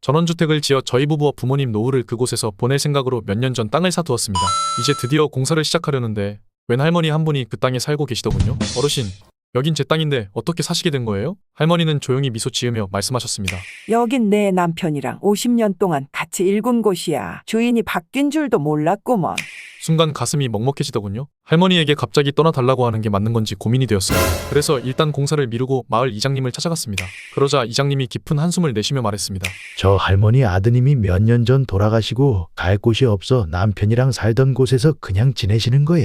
전원주택을 지어 저희 부부와 부모님 노후를 그곳에서 보낼 생각으로 몇 년 전 땅을 사두었습니다. 이제 드디어 공사를 시작하려는데 웬 할머니 한 분이 그 땅에 살고 계시더군요. 어르신, 여긴 제 땅인데 어떻게 사시게 된 거예요? 할머니는 조용히 미소 지으며 말씀하셨습니다. 여긴 내 남편이랑 50년 동안 같이 일군 곳이야. 주인이 바뀐 줄도 몰랐구먼. 순간 가슴이 먹먹해지더군요. 할머니에게 갑자기 떠나달라고 하는 게 맞는 건지 고민이 되었어요. 그래서 일단 공사를 미루고 마을 이장님을 찾아갔습니다. 그러자 이장님이 깊은 한숨을 내쉬며 말했습니다. 저 할머니 아드님이 몇 년 전 돌아가시고 갈 곳이 없어 남편이랑 살던 곳에서 그냥 지내시는 거야.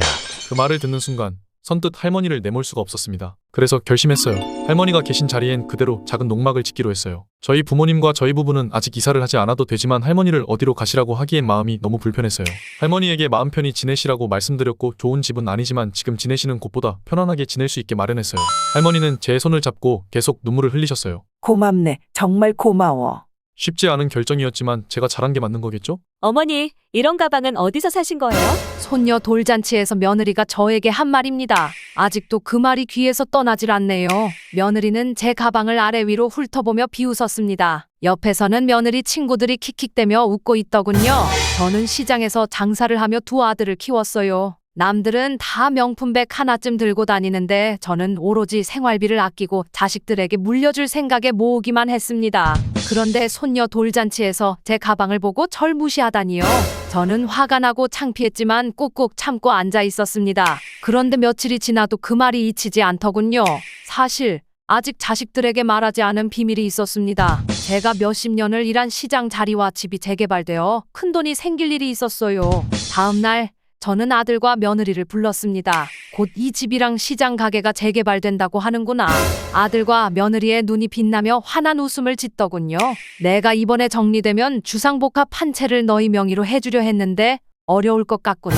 그 말을 듣는 순간 선뜻 할머니를 내몰 수가 없었습니다. 그래서 결심했어요. 할머니가 계신 자리엔 그대로 작은 농막을 짓기로 했어요. 저희 부모님과 저희 부부는 아직 이사를 하지 않아도 되지만 할머니를 어디로 가시라고 하기엔 마음이 너무 불편했어요. 할머니에게 마음 편히 지내시라고 말씀드렸고 좋은 집은 아니지만 지금 지내시는 곳보다 편안하게 지낼 수 있게 마련했어요. 할머니는 제 손을 잡고 계속 눈물을 흘리셨어요. 고맙네. 정말 고마워. 쉽지 않은 결정이었지만 제가 잘한 게 맞는 거겠죠? 어머니, 이런 가방은 어디서 사신 거예요? 손녀 돌잔치에서 며느리가 저에게 한 말입니다. 아직도 그 말이 귀에서 떠나질 않네요. 며느리는 제 가방을 아래 위로 훑어보며 비웃었습니다. 옆에서는 며느리 친구들이 킥킥대며 웃고 있더군요. 저는 시장에서 장사를 하며 두 아들을 키웠어요. 남들은 다 명품백 하나쯤 들고 다니는데 저는 오로지 생활비를 아끼고 자식들에게 물려줄 생각에 모으기만 했습니다. 그런데 손녀 돌잔치에서 제 가방을 보고 절 무시하다니요. 저는 화가 나고 창피했지만 꾹꾹 참고 앉아 있었습니다. 그런데 며칠이 지나도 그 말이 잊히지 않더군요. 사실 아직 자식들에게 말하지 않은 비밀이 있었습니다. 제가 몇십 년을 일한 시장 자리와 집이 재개발되어 큰돈이 생길 일이 있었어요. 다음 날 저는 아들과 며느리를 불렀습니다. 곧 이 집이랑 시장 가게가 재개발된다고 하는구나. 아들과 며느리의 눈이 빛나며 환한 웃음을 짓더군요. 내가 이번에 정리되면 주상복합 한 채를 너희 명의로 해주려 했는데 어려울 것 같구나.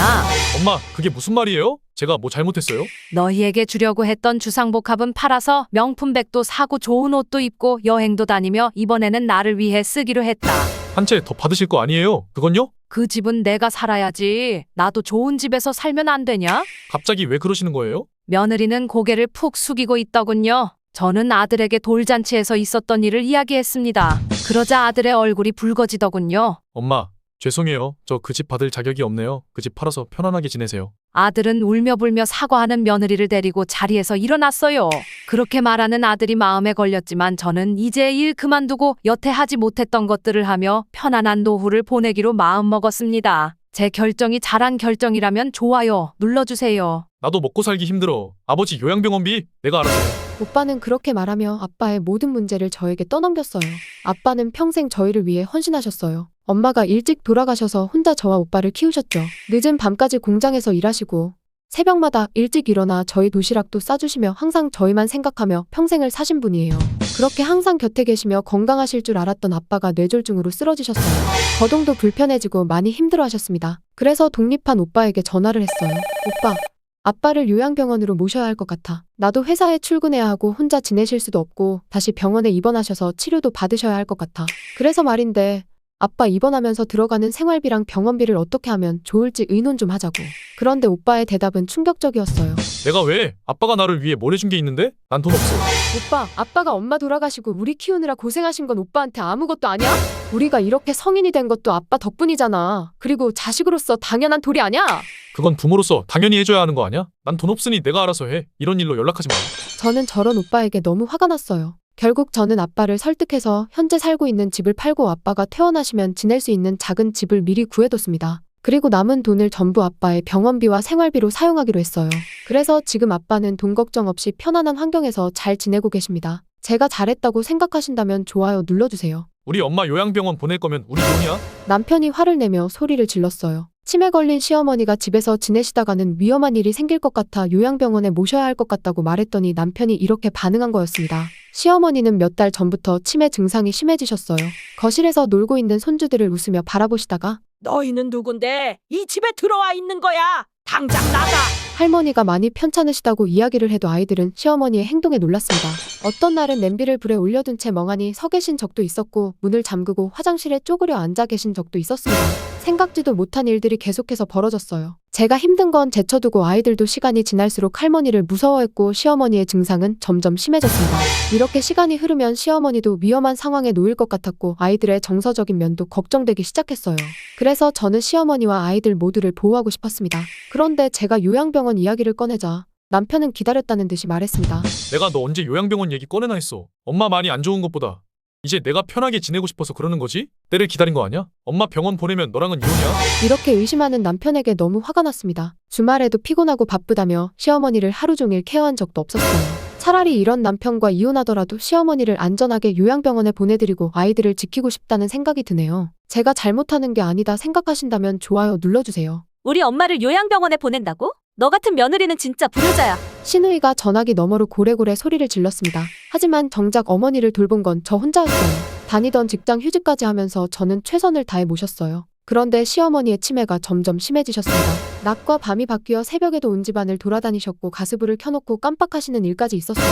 엄마, 그게 무슨 말이에요? 제가 뭐 잘못했어요? 너희에게 주려고 했던 주상복합은 팔아서 명품백도 사고 좋은 옷도 입고 여행도 다니며 이번에는 나를 위해 쓰기로 했다. 한 채 더 받으실 거 아니에요? 그건요? 그 집은 내가 살아야지. 나도 좋은 집에서 살면 안 되냐? 갑자기 왜 그러시는 거예요? 며느리는 고개를 푹 숙이고 있더군요. 저는 아들에게 돌잔치에서 있었던 일을 이야기했습니다. 그러자 아들의 얼굴이 붉어지더군요. 엄마, 죄송해요. 저 그 집 받을 자격이 없네요. 그 집 팔아서 편안하게 지내세요. 아들은 울며 불며 사과하는 며느리를 데리고 자리에서 일어났어요. 그렇게 말하는 아들이 마음에 걸렸지만 저는 이제 일 그만두고 여태 하지 못했던 것들을 하며 편안한 노후를 보내기로 마음먹었습니다. 제 결정이 잘한 결정이라면 좋아요 눌러주세요. 나도 먹고 살기 힘들어. 아버지 요양병원비 내가 알아서 해. 오빠는 그렇게 말하며 아빠의 모든 문제를 저에게 떠넘겼어요. 아빠는 평생 저희를 위해 헌신하셨어요. 엄마가 일찍 돌아가셔서 혼자 저와 오빠를 키우셨죠. 늦은 밤까지 공장에서 일하시고 새벽마다 일찍 일어나 저희 도시락도 싸주시며 항상 저희만 생각하며 평생을 사신 분이에요. 그렇게 항상 곁에 계시며 건강하실 줄 알았던 아빠가 뇌졸중으로 쓰러지셨어요. 거동도 불편해지고 많이 힘들어하셨습니다. 그래서 독립한 오빠에게 전화를 했어요. 오빠, 아빠를 요양병원으로 모셔야 할 것 같아. 나도 회사에 출근해야 하고 혼자 지내실 수도 없고 다시 병원에 입원하셔서 치료도 받으셔야 할 것 같아. 그래서 말인데 아빠 입원하면서 들어가는 생활비랑 병원비를 어떻게 하면 좋을지 의논 좀 하자고. 그런데 오빠의 대답은 충격적이었어요. 내가 왜? 아빠가 나를 위해 뭘 해준 게 있는데? 난 돈 없어. 오빠, 아빠가 엄마 돌아가시고 우리 키우느라 고생하신 건 오빠한테 아무것도 아니야? 우리가 이렇게 성인이 된 것도 아빠 덕분이잖아. 그리고 자식으로서 당연한 도리 아니야? 그건 부모로서 당연히 해줘야 하는 거 아니야? 난 돈 없으니 내가 알아서 해. 이런 일로 연락하지 마. 저는 저런 오빠에게 너무 화가 났어요. 결국 저는 아빠를 설득해서 현재 살고 있는 집을 팔고 아빠가 퇴원하시면 지낼 수 있는 작은 집을 미리 구해뒀습니다. 그리고 남은 돈을 전부 아빠의 병원비와 생활비로 사용하기로 했어요. 그래서 지금 아빠는 돈 걱정 없이 편안한 환경에서 잘 지내고 계십니다. 제가 잘했다고 생각하신다면 좋아요 눌러주세요. 우리 엄마 요양병원 보낼 거면 우리 돈이야? 남편이 화를 내며 소리를 질렀어요. 치매 걸린 시어머니가 집에서 지내시다가는 위험한 일이 생길 것 같아 요양병원에 모셔야 할 것 같다고 말했더니 남편이 이렇게 반응한 거였습니다. 시어머니는 몇 달 전부터 치매 증상이 심해지셨어요. 거실에서 놀고 있는 손주들을 웃으며 바라보시다가 너희는 누군데 이 집에 들어와 있는 거야? 당장 나가! 할머니가 많이 편찮으시다고 이야기를 해도 아이들은 시어머니의 행동에 놀랐습니다. 어떤 날은 냄비를 불에 올려둔 채 멍하니 서 계신 적도 있었고 문을 잠그고 화장실에 쪼그려 앉아 계신 적도 있었습니다. 생각지도 못한 일들이 계속해서 벌어졌어요. 제가 힘든 건 제쳐두고 아이들도 시간이 지날수록 할머니를 무서워했고 시어머니의 증상은 점점 심해졌습니다. 이렇게 시간이 흐르면 시어머니도 위험한 상황에 놓일 것 같았고 아이들의 정서적인 면도 걱정되기 시작했어요. 그래서 저는 시어머니와 아이들 모두를 보호하고 싶었습니다. 그런데 제가 요양병원 이야기를 꺼내자 남편은 기다렸다는 듯이 말했습니다. 내가 너 언제 요양병원 얘기 꺼내나 했어. 엄마 많이 안 좋은 것보다 이제 내가 편하게 지내고 싶어서 그러는 거지? 때를 기다린 거 아니야? 엄마 병원 보내면 너랑은 이혼이야? 이렇게 의심하는 남편에게 너무 화가 났습니다. 주말에도 피곤하고 바쁘다며 시어머니를 하루 종일 케어한 적도 없었어요. 차라리 이런 남편과 이혼하더라도 시어머니를 안전하게 요양병원에 보내드리고 아이들을 지키고 싶다는 생각이 드네요. 제가 잘못하는 게 아니다 생각하신다면 좋아요 눌러주세요. 우리 엄마를 요양병원에 보낸다고? 너 같은 며느리는 진짜 불효자야. 신우이가 전화기 너머로 고래고래 소리를 질렀습니다. 하지만 정작 어머니를 돌본 건 저 혼자였어요. 다니던 직장 휴직까지 하면서 저는 최선을 다해 모셨어요. 그런데 시어머니의 치매가 점점 심해지셨습니다. 낮과 밤이 바뀌어 새벽에도 온 집안을 돌아다니셨고 가스불을 켜놓고 깜빡하시는 일까지 있었어요.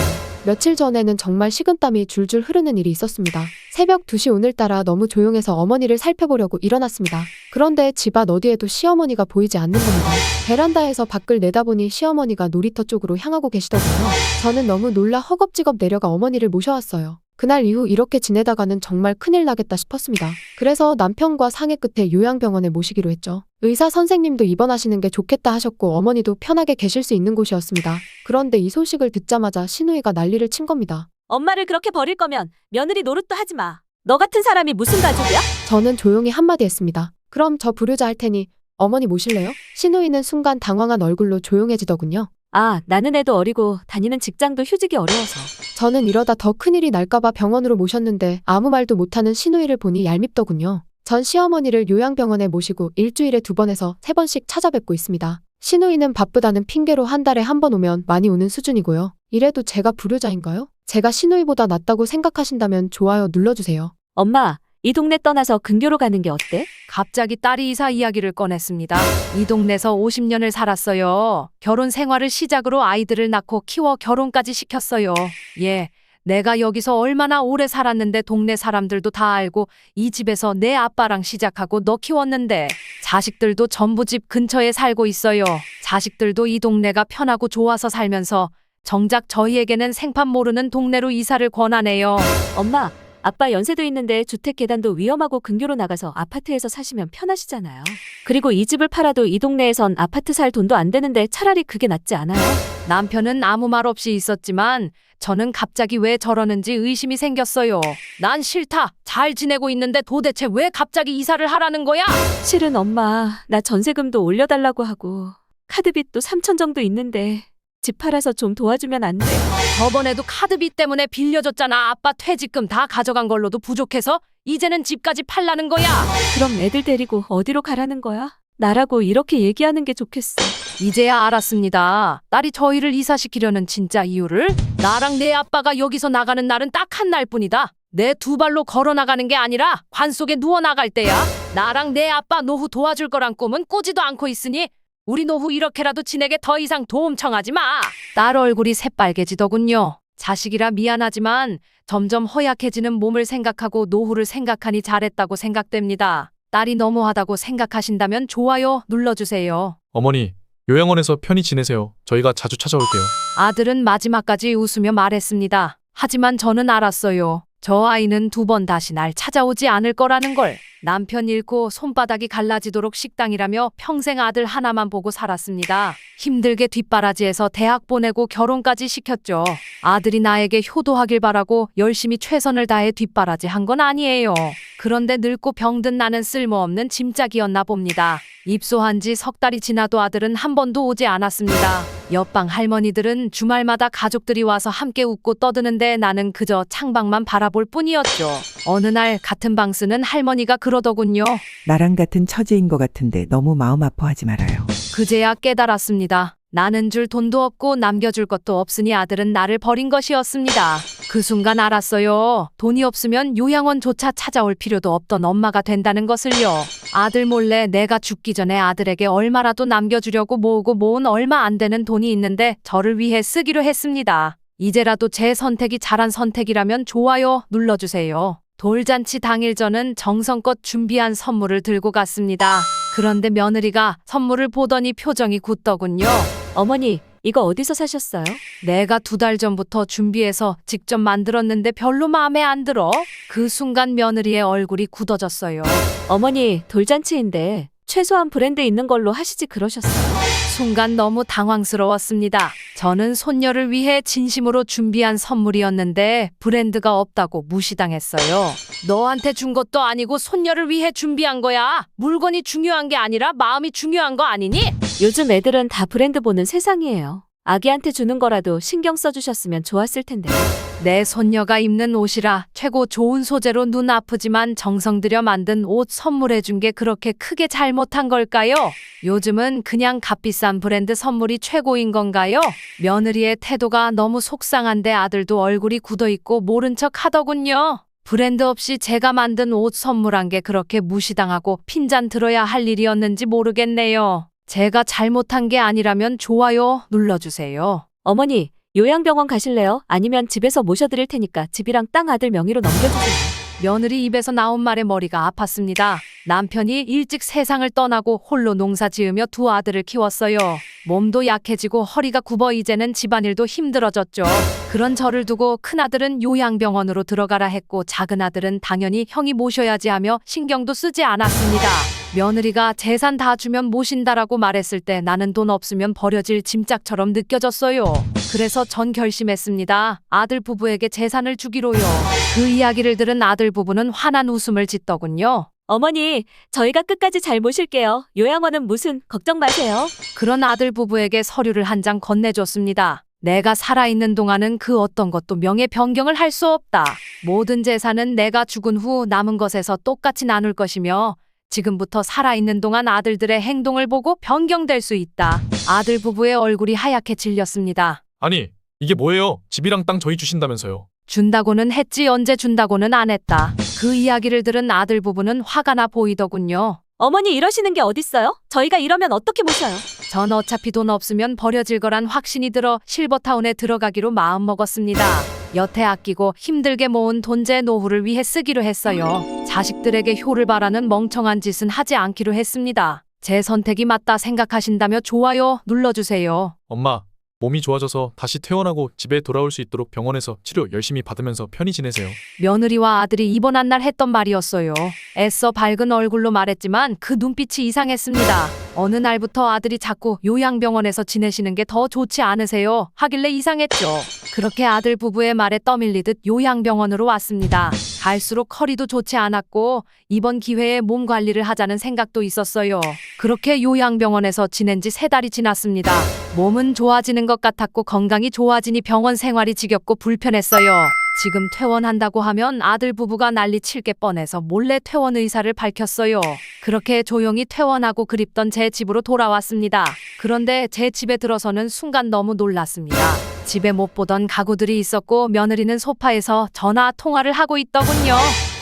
며칠 전에는 정말 식은땀이 줄줄 흐르는 일이 있었습니다. 새벽 2시 오늘따라 너무 조용해서 어머니를 살펴보려고 일어났습니다. 그런데 집안 어디에도 시어머니가 보이지 않는 겁니다. 베란다에서 밖을 내다보니 시어머니가 놀이터 쪽으로 향하고 계시더군요. 저는 너무 놀라 허겁지겁 내려가 어머니를 모셔왔어요. 그날 이후 이렇게 지내다가는 정말 큰일 나겠다 싶었습니다. 그래서 남편과 상의 끝에 요양병원에 모시기로 했죠. 의사 선생님도 입원하시는 게 좋겠다 하셨고 어머니도 편하게 계실 수 있는 곳이었습니다. 그런데 이 소식을 듣자마자 시누이가 난리를 친 겁니다. 엄마를 그렇게 버릴 거면 며느리 노릇도 하지 마. 너 같은 사람이 무슨 가족이야? 저는 조용히 한마디 했습니다. 그럼 저 불효자 할 테니 어머니 모실래요? 시누이는 순간 당황한 얼굴로 조용해지더군요. 아, 나는 애도 어리고 다니는 직장도 휴직이 어려워서. 저는 이러다 더 큰일이 날까봐 병원으로 모셨는데 아무 말도 못하는 시누이를 보니 얄밉더군요. 전 시어머니를 요양병원에 모시고 일주일에 2번에서 3번씩 찾아뵙고 있습니다. 시누이는 바쁘다는 핑계로 한 달에 한 번 오면 많이 오는 수준이고요. 이래도 제가 불효자인가요? 제가 시누이보다 낫다고 생각하신다면 좋아요 눌러주세요. 엄마, 이 동네 떠나서 근교로 가는 게 어때? 갑자기 딸이 이사 이야기를 꺼냈습니다. 이 동네에서 50년을 살았어요. 결혼 생활을 시작으로 아이들을 낳고 키워 결혼까지 시켰어요. 예, 내가 여기서 얼마나 오래 살았는데 동네 사람들도 다 알고 이 집에서 내 아빠랑 시작하고 너 키웠는데 자식들도 전부 집 근처에 살고 있어요. 자식들도 이 동네가 편하고 좋아서 살면서 정작 저희에게는 생판 모르는 동네로 이사를 권하네요. 엄마, 아빠 연세도 있는데 주택 계단도 위험하고 근교로 나가서 아파트에서 사시면 편하시잖아요. 그리고 이 집을 팔아도 이 동네에선 아파트 살 돈도 안 되는데 차라리 그게 낫지 않아요? 남편은 아무 말 없이 있었지만 저는 갑자기 왜 저러는지 의심이 생겼어요. 난 싫다. 잘 지내고 있는데 도대체 왜 갑자기 이사를 하라는 거야? 실은 엄마, 나 전세금도 올려달라고 하고 카드빚도 3천 정도 있는데 집 팔아서 좀 도와주면 안 돼? 저번에도 카드비 때문에 빌려줬잖아. 아빠 퇴직금 다 가져간 걸로도 부족해서 이제는 집까지 팔라는 거야. 그럼 애들 데리고 어디로 가라는 거야? 나라고 이렇게 얘기하는 게 좋겠어. 이제야 알았습니다. 딸이 저희를 이사시키려는 진짜 이유를. 나랑 내 아빠가 여기서 나가는 날은 딱 한 날뿐이다. 내 2발로 걸어 나가는 게 아니라 관 속에 누워 나갈 때야. 나랑 내 아빠 노후 도와줄 거란 꿈은 꾸지도 않고 있으니 우리 노후 이렇게라도 지내게 더 이상 도움 청하지 마. 딸 얼굴이 새빨개지더군요. 자식이라 미안하지만 점점 허약해지는 몸을 생각하고 노후를 생각하니 잘했다고 생각됩니다. 딸이 너무하다고 생각하신다면 좋아요 눌러주세요. 어머니, 요양원에서 편히 지내세요. 저희가 자주 찾아올게요. 아들은 마지막까지 웃으며 말했습니다. 하지만 저는 알았어요. 저 아이는 2번 다시 날 찾아오지 않을 거라는 걸. 남편 잃고 손바닥이 갈라지도록 식당이라며 평생 아들 하나만 보고 살았습니다. 힘들게 뒷바라지해서 대학 보내고 결혼까지 시켰죠. 아들이 나에게 효도하길 바라고 열심히 최선을 다해 뒷바라지 한 건 아니에요. 그런데 늙고 병든 나는 쓸모없는 짐짝이었나 봅니다. 입소한 지 3달이 지나도 아들은 한 번도 오지 않았습니다. 옆방 할머니들은 주말마다 가족들이 와서 함께 웃고 떠드는데 나는 그저 창밖만 바라볼 뿐이었죠. 어느 날 같은 방 쓰는 할머니가 그러더군요. 나랑 같은 처지인 것 같은데 너무 마음 아파하지 말아요. 그제야 깨달았습니다. 나는 줄 돈도 없고 남겨줄 것도 없으니 아들은 나를 버린 것이었습니다. 그 순간 알았어요. 돈이 없으면 요양원조차 찾아올 필요도 없던 엄마가 된다는 것을요. 아들 몰래 내가 죽기 전에 아들에게 얼마라도 남겨주려고 모으고 모은 얼마 안 되는 돈이 있는데 저를 위해 쓰기로 했습니다. 이제라도 제 선택이 잘한 선택이라면 좋아요 눌러주세요. 돌잔치 당일 저는 정성껏 준비한 선물을 들고 갔습니다. 그런데 며느리가 선물을 보더니 표정이 굳더군요. 어머니, 이거 어디서 사셨어요? 내가 2달 전부터 준비해서 직접 만들었는데 별로 마음에 안 들어. 그 순간 며느리의 얼굴이 굳어졌어요. 어머니, 돌잔치인데 최소한 브랜드 있는 걸로 하시지 그러셨어요. 순간 너무 당황스러웠습니다. 저는 손녀를 위해 진심으로 준비한 선물이었는데 브랜드가 없다고 무시당했어요. 너한테 준 것도 아니고 손녀를 위해 준비한 거야. 물건이 중요한 게 아니라 마음이 중요한 거 아니니? 요즘 애들은 다 브랜드 보는 세상이에요. 아기한테 주는 거라도 신경 써주셨으면 좋았을 텐데. 내 손녀가 입는 옷이라 최고 좋은 소재로 눈 아프지만 정성 들여 만든 옷 선물해준 게 그렇게 크게 잘못한 걸까요? 요즘은 그냥 값비싼 브랜드 선물이 최고인 건가요? 며느리의 태도가 너무 속상한데 아들도 얼굴이 굳어있고 모른 척 하더군요. 브랜드 없이 제가 만든 옷 선물한 게 그렇게 무시당하고 핀잔 들어야 할 일이었는지 모르겠네요. 제가 잘못한 게 아니라면 좋아요 눌러주세요. 어머니, 요양병원 가실래요? 아니면 집에서 모셔드릴 테니까 집이랑 땅 아들 명의로 넘겨주세요. 며느리 입에서 나온 말에 머리가 아팠습니다. 남편이 일찍 세상을 떠나고 홀로 농사 지으며 2 아들을 키웠어요. 몸도 약해지고 허리가 굽어 이제는 집안일도 힘들어졌죠. 그런 저를 두고 큰아들은 요양병원으로 들어가라 했고 작은 아들은 당연히 형이 모셔야지 하며 신경도 쓰지 않았습니다. 며느리가 재산 다 주면 모신다라고 말했을 때 나는 돈 없으면 버려질 짐짝처럼 느껴졌어요. 그래서 전 결심했습니다. 아들 부부에게 재산을 주기로요. 그 이야기를 들은 아들 부부는 환한 웃음을 짓더군요. 어머니, 저희가 끝까지 잘 모실게요. 요양원은 무슨 걱정 마세요. 그런 아들 부부에게 서류를 한 장 건네줬습니다. 내가 살아있는 동안은 그 어떤 것도 명예 변경을 할 수 없다. 모든 재산은 내가 죽은 후 남은 것에서 똑같이 나눌 것이며 지금부터 살아있는 동안 아들들의 행동을 보고 변경될 수 있다. 아들 부부의 얼굴이 하얗게 질렸습니다. 아니, 이게 뭐예요? 집이랑 땅 저희 주신다면서요. 준다고는 했지 언제 준다고는 안 했다. 그 이야기를 들은 아들 부부는 화가 나 보이더군요. 어머니 이러시는 게 어딨어요? 저희가 이러면 어떻게 모셔요? 전 어차피 돈 없으면 버려질 거란 확신이 들어 실버타운에 들어가기로 마음먹었습니다. 여태 아끼고 힘들게 모은 돈제 노후를 위해 쓰기로 했어요. 자식들에게 효를 바라는 멍청한 짓은 하지 않기로 했습니다. 제 선택이 맞다 생각하신다며 좋아요 눌러주세요. 엄마, 몸이 좋아져서 다시 퇴원하고 집에 돌아올 수 있도록 병원에서 치료 열심히 받으면서 편히 지내세요. 며느리와 아들이 입원한 날 했던 말이었어요. 애써 밝은 얼굴로 말했지만 그 눈빛이 이상했습니다. 어느 날부터 아들이 자꾸 요양병원에서 지내시는 게 더 좋지 않으세요? 하길래 이상했죠. 그렇게 아들 부부의 말에 떠밀리듯 요양병원으로 왔습니다. 갈수록 허리도 좋지 않았고 이번 기회에 몸 관리를 하자는 생각도 있었어요. 그렇게 요양병원에서 지낸 지 3달이 지났습니다. 몸은 좋아지는 것 같았고 건강이 좋아지니 병원 생활이 지겹고 불편했어요. 지금 퇴원한다고 하면 아들 부부가 난리 칠 게 뻔해서 몰래 퇴원 의사를 밝혔어요. 그렇게 조용히 퇴원하고 그립던 제 집으로 돌아왔습니다. 그런데 제 집에 들어서는 순간 너무 놀랐습니다. 집에 못 보던 가구들이 있었고 며느리는 소파에서 전화 통화를 하고 있더군요.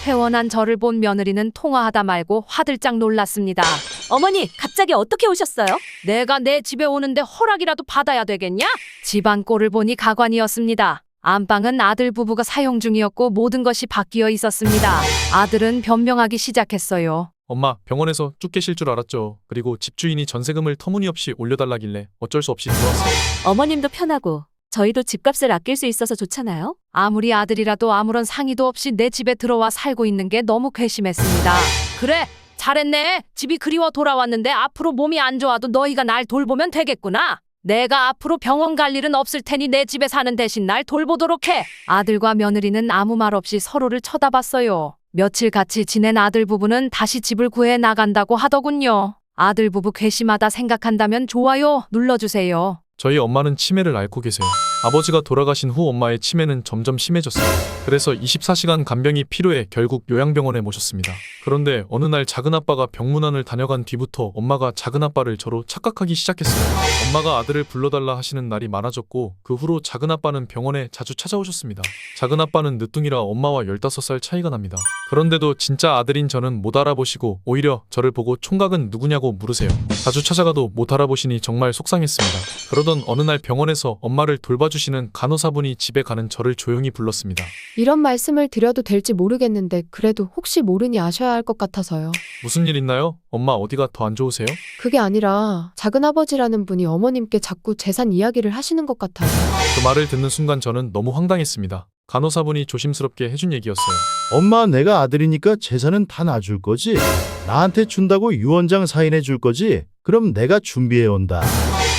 퇴원한 저를 본 며느리는 통화하다 말고 화들짝 놀랐습니다. 어머니, 갑자기 어떻게 오셨어요? 내가 내 집에 오는데 허락이라도 받아야 되겠냐? 집안 꼴을 보니 가관이었습니다. 안방은 아들 부부가 사용 중이었고 모든 것이 바뀌어 있었습니다. 아들은 변명하기 시작했어요. 엄마, 병원에서 쭉 계실 줄 알았죠. 그리고 집주인이 전세금을 터무니없이 올려달라길래 어쩔 수 없이 들어왔어요. 어머님도 편하고 저희도 집값을 아낄 수 있어서 좋잖아요. 아무리 아들이라도 아무런 상의도 없이 내 집에 들어와 살고 있는 게 너무 괘씸했습니다. 그래, 잘했네. 집이 그리워 돌아왔는데 앞으로 몸이 안 좋아도 너희가 날 돌보면 되겠구나. 내가 앞으로 병원 갈 일은 없을 테니 내 집에 사는 대신 날 돌보도록 해. 아들과 며느리는 아무 말 없이 서로를 쳐다봤어요. 며칠 같이 지낸 아들 부부는 다시 집을 구해 나간다고 하더군요. 아들 부부 괘씸하다 생각한다면 좋아요 눌러주세요. 저희 엄마는 치매를 앓고 계세요. 아버지가 돌아가신 후 엄마의 치매는 점점 심해졌어요. 그래서 24시간 간병이 필요해 결국 요양병원에 모셨습니다. 그런데 어느 날 작은아빠가 병문안을 다녀간 뒤부터 엄마가 작은아빠를 저로 착각하기 시작했어요. 엄마가 아들을 불러달라 하시는 날이 많아졌고 그 후로 작은아빠는 병원에 자주 찾아오셨습니다. 작은아빠는 늦둥이라 엄마와 15살 차이가 납니다. 그런데도 진짜 아들인 저는 못 알아보시고 오히려 저를 보고 총각은 누구냐고 물으세요. 자주 찾아가도 못 알아보시니 정말 속상했습니다. 그러던 어느 날 병원에서 엄마를 돌봐주시는 간호사분이 집에 가는 저를 조용히 불렀습니다. 이런 말씀을 드려도 될지 모르겠는데 그래도 혹시 모르니 아셔야 할 것 같아서요. 무슨 일 있나요? 엄마 어디가 더 안 좋으세요? 그게 아니라 작은아버지라는 분이 어머님께 자꾸 재산 이야기를 하시는 것 같아요. 그 말을 듣는 순간 저는 너무 황당했습니다. 간호사분이 조심스럽게 해준 얘기였어요. 엄마, 내가 아들이니까 재산은 다 놔줄 거지? 나한테 준다고 유언장 사인해 줄 거지? 그럼 내가 준비해 온다.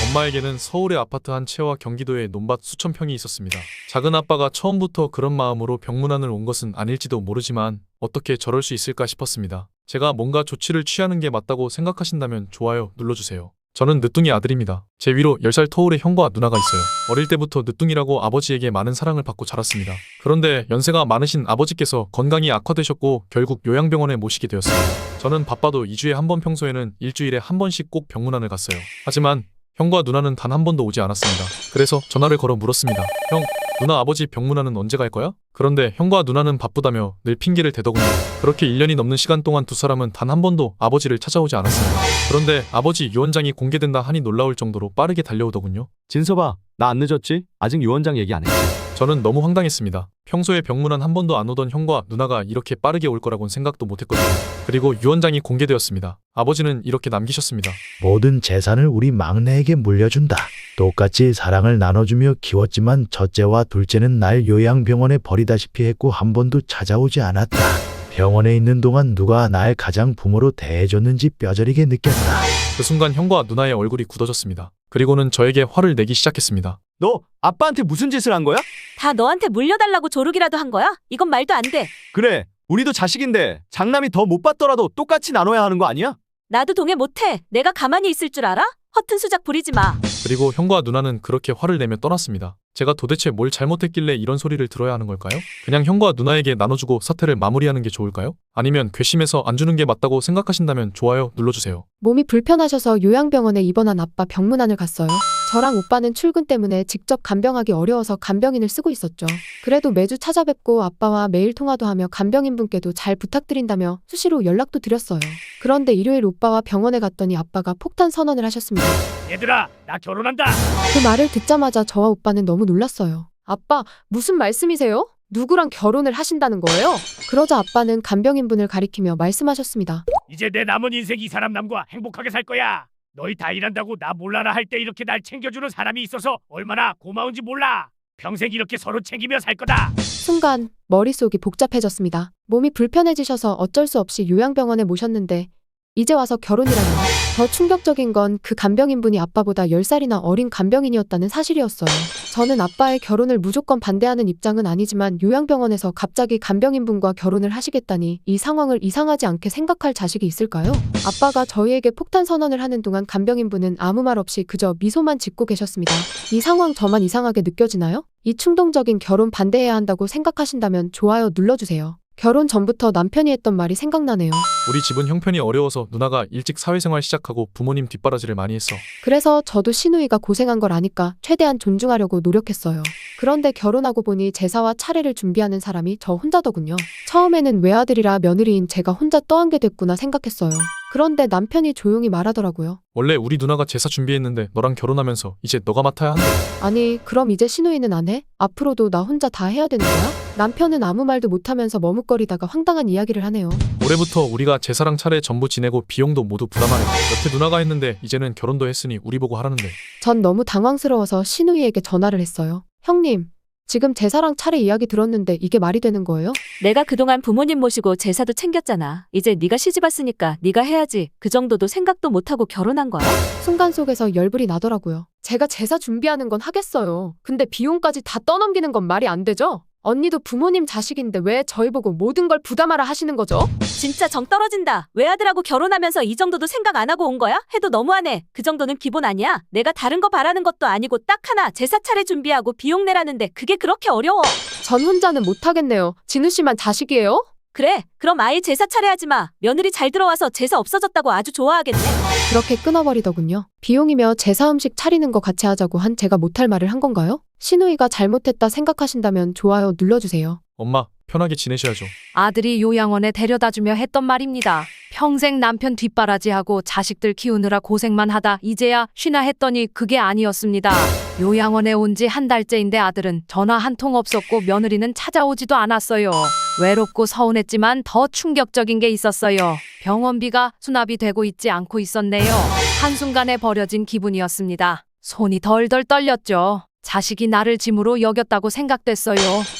엄마에게는 서울의 아파트 한 채와 경기도의 논밭 수천 평이 있었습니다. 작은 아빠가 처음부터 그런 마음으로 병문안을 온 것은 아닐지도 모르지만 어떻게 저럴 수 있을까 싶었습니다. 제가 뭔가 조치를 취하는 게 맞다고 생각하신다면 좋아요 눌러주세요. 저는 늦둥이 아들입니다. 제 위로 10살 터울의 형과 누나가 있어요. 어릴 때부터 늦둥이라고 아버지에게 많은 사랑을 받고 자랐습니다. 그런데 연세가 많으신 아버지께서 건강이 악화되셨고 결국 요양병원에 모시게 되었습니다. 저는 바빠도 2주에 한 번, 평소에는 일주일에 한 번씩 꼭 병문안을 갔어요. 하지만 형과 누나는 단 한 번도 오지 않았습니다. 그래서 전화를 걸어 물었습니다. 형, 누나 아버지 병문안은 언제 갈 거야? 그런데 형과 누나는 바쁘다며 늘 핑계를 대더군요. 그렇게 1년이 넘는 시간 동안 두 사람은 단 한 번도 아버지를 찾아오지 않았습니다. 그런데 아버지 유언장이 공개된다 하니 놀라울 정도로 빠르게 달려오더군요. 진서봐, 나 안 늦었지? 아직 유언장 얘기 안 했지? 저는 너무 황당했습니다. 평소에 병문안 한 번도 안 오던 형과 누나가 이렇게 빠르게 올 거라고는 생각도 못했거든요. 그리고 유언장이 공개되었습니다. 아버지는 이렇게 남기셨습니다. 모든 재산을 우리 막내에게 물려준다. 똑같이 사랑을 나눠주며 키웠지만 첫째와 둘째는 날 요양병원에 버리다시피 했고 한 번도 찾아오지 않았다. 병원에 있는 동안 누가 날 가장 부모로 대해줬는지 뼈저리게 느꼈다. 그 순간 형과 누나의 얼굴이 굳어졌습니다. 그리고는 저에게 화를 내기 시작했습니다. 너 아빠한테 무슨 짓을 한 거야? 다 너한테 물려달라고 조르기라도 한 거야? 이건 말도 안 돼. 그래, 우리도 자식인데 장남이 더 못 받더라도 똑같이 나눠야 하는 거 아니야? 나도 동의 못해. 내가 가만히 있을 줄 알아? 허튼 수작 부리지 마. 그리고 형과 누나는 그렇게 화를 내며 떠났습니다. 제가 도대체 뭘 잘못했길래 이런 소리를 들어야 하는 걸까요? 그냥 형과 누나에게 나눠주고 사태를 마무리하는 게 좋을까요? 아니면 괘씸해서 안 주는 게 맞다고 생각하신다면 좋아요 눌러주세요. 몸이 불편하셔서 요양병원에 입원한 아빠 병문안을 갔어요. 저랑 오빠는 출근 때문에 직접 간병하기 어려워서 간병인을 쓰고 있었죠. 그래도 매주 찾아뵙고 아빠와 매일 통화도 하며 간병인분께도 잘 부탁드린다며 수시로 연락도 드렸어요. 그런데 일요일 오빠와 병원에 갔더니 아빠가 폭탄 선언을 하셨습니다. 얘들아, 나 결혼한다. 그 말을 듣자마자 저와 오빠는 너무 놀랐어요. 아빠, 무슨 말씀이세요? 누구랑 결혼을 하신다는 거예요? 그러자 아빠는 간병인분을 가리키며 말씀하셨습니다. 이제 내 남은 인생 이 사람 남과 행복하게 살 거야. 너희 다 일한다고 나 몰라라 할 때 이렇게 날 챙겨주는 사람이 있어서 얼마나 고마운지 몰라. 평생 이렇게 서로 챙기며 살 거다. 순간 머릿속이 복잡해졌습니다. 몸이 불편해지셔서 어쩔 수 없이 요양병원에 모셨는데 이제 와서 결혼이라뇨. 더 충격적인 건 그 간병인분이 아빠보다 10살이나 어린 간병인이었다는 사실이었어요. 저는 아빠의 결혼을 무조건 반대하는 입장은 아니지만 요양병원에서 갑자기 간병인분과 결혼을 하시겠다니 이 상황을 이상하지 않게 생각할 자식이 있을까요? 아빠가 저희에게 폭탄 선언을 하는 동안 간병인분은 아무 말 없이 그저 미소만 짓고 계셨습니다. 이 상황 저만 이상하게 느껴지나요? 이 충동적인 결혼 반대해야 한다고 생각하신다면 좋아요 눌러주세요. 결혼 전부터 남편이 했던 말이 생각나네요. 우리 집은 형편이 어려워서 누나가 일찍 사회생활 시작하고 부모님 뒷바라지를 많이 했어. 그래서 저도 시누이가 고생한 걸 아니까 최대한 존중하려고 노력했어요. 그런데 결혼하고 보니 제사와 차례를 준비하는 사람이 저 혼자더군요. 처음에는 외아들이라 며느리인 제가 혼자 떠안게 됐구나 생각했어요. 그런데 남편이 조용히 말하더라고요. 원래 우리 누나가 제사 준비했는데 너랑 결혼하면서 이제 너가 맡아야 한대. 아니, 그럼 이제 시누이는 안 해? 앞으로도 나 혼자 다 해야 되는 거야? 남편은 아무 말도 못하면서 머뭇거리다가 황당한 이야기를 하네요. 올해부터 우리가 제사랑 차례 전부 지내고 비용도 모두 부담하래. 여태 누나가 했는데 이제는 결혼도 했으니 우리 보고 하라는데. 전 너무 당황스러워서 시누이에게 전화를 했어요. 형님, 지금 제사랑 차례 이야기 들었는데 이게 말이 되는 거예요? 내가 그동안 부모님 모시고 제사도 챙겼잖아. 이제 네가 시집 왔으니까 네가 해야지. 그 정도도 생각도 못하고 결혼한 거야? 순간 속에서 열불이 나더라고요. 제가 제사 준비하는 건 하겠어요. 근데 비용까지 다 떠넘기는 건 말이 안 되죠? 언니도 부모님 자식인데 왜 저희 보고 모든 걸 부담하라 하시는 거죠? 진짜 정 떨어진다. 외아들하고 결혼하면서 이 정도도 생각 안 하고 온 거야? 해도 너무하네. 그 정도는 기본 아니야. 내가 다른 거 바라는 것도 아니고 딱 하나 제사 차례 준비하고 비용 내라는데 그게 그렇게 어려워. 전 혼자는 못하겠네요. 진우 씨만 자식이에요? 그래, 그럼 아예 제사 차례하지 마. 며느리 잘 들어와서 제사 없어졌다고 아주 좋아하겠네. 그렇게 끊어버리더군요. 비용이며 제사 음식 차리는 거 같이 하자고 한 제가 못할 말을 한 건가요? 시누이가 잘못했다 생각하신다면 좋아요 눌러주세요. 엄마, 편하게 지내셔야죠. 아들이 요양원에 데려다주며 했던 말입니다. 평생 남편 뒷바라지하고 자식들 키우느라 고생만 하다 이제야 쉬나 했더니 그게 아니었습니다. 요양원에 온 지 한 달째인데 아들은 전화 한 통 없었고 며느리는 찾아오지도 않았어요. 외롭고 서운했지만 더 충격적인 게 있었어요. 병원비가 수납이 되고 있지 않고 있었네요. 한순간에 버려진 기분이었습니다. 손이 덜덜 떨렸죠. 자식이 나를 짐으로 여겼다고 생각됐어요.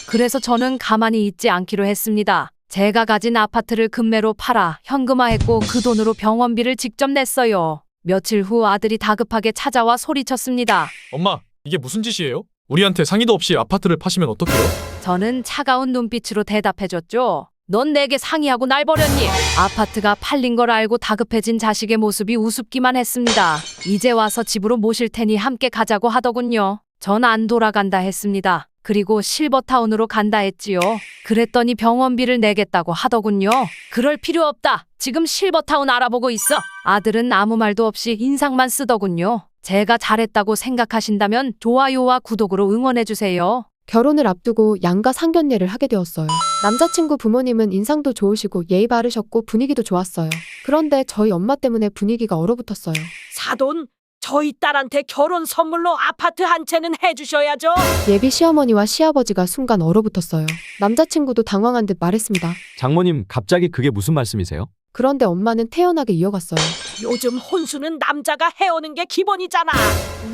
그래서 저는 가만히 있지 않기로 했습니다. 제가 가진 아파트를 금매로 팔아 현금화했고 그 돈으로 병원비를 직접 냈어요. 며칠 후 아들이 다급하게 찾아와 소리쳤습니다. 엄마, 이게 무슨 짓이에요? 우리한테 상의도 없이 아파트를 파시면 어떡해요? 저는 차가운 눈빛으로 대답해줬죠. 넌 내게 상의하고 날 버렸니? 아파트가 팔린 걸 알고 다급해진 자식의 모습이 우습기만 했습니다. 이제 와서 집으로 모실 테니 함께 가자고 하더군요. 전 안 돌아간다 했습니다. 그리고 실버타운으로 간다 했지요. 그랬더니 병원비를 내겠다고 하더군요. 그럴 필요 없다. 지금 실버타운 알아보고 있어. 아들은 아무 말도 없이 인상만 쓰더군요. 제가 잘했다고 생각하신다면 좋아요와 구독으로 응원해주세요. 결혼을 앞두고 양가 상견례를 하게 되었어요. 남자친구 부모님은 인상도 좋으시고 예의 바르셨고 분위기도 좋았어요. 그런데 저희 엄마 때문에 분위기가 얼어붙었어요. 사돈, 저희 딸한테 결혼 선물로 아파트 한 채는 해주셔야죠. 예비 시어머니와 시아버지가 순간 얼어붙었어요. 남자친구도 당황한 듯 말했습니다. 장모님, 갑자기 그게 무슨 말씀이세요? 그런데 엄마는 태연하게 이어갔어요. 요즘 혼수는 남자가 해오는 게 기본이잖아.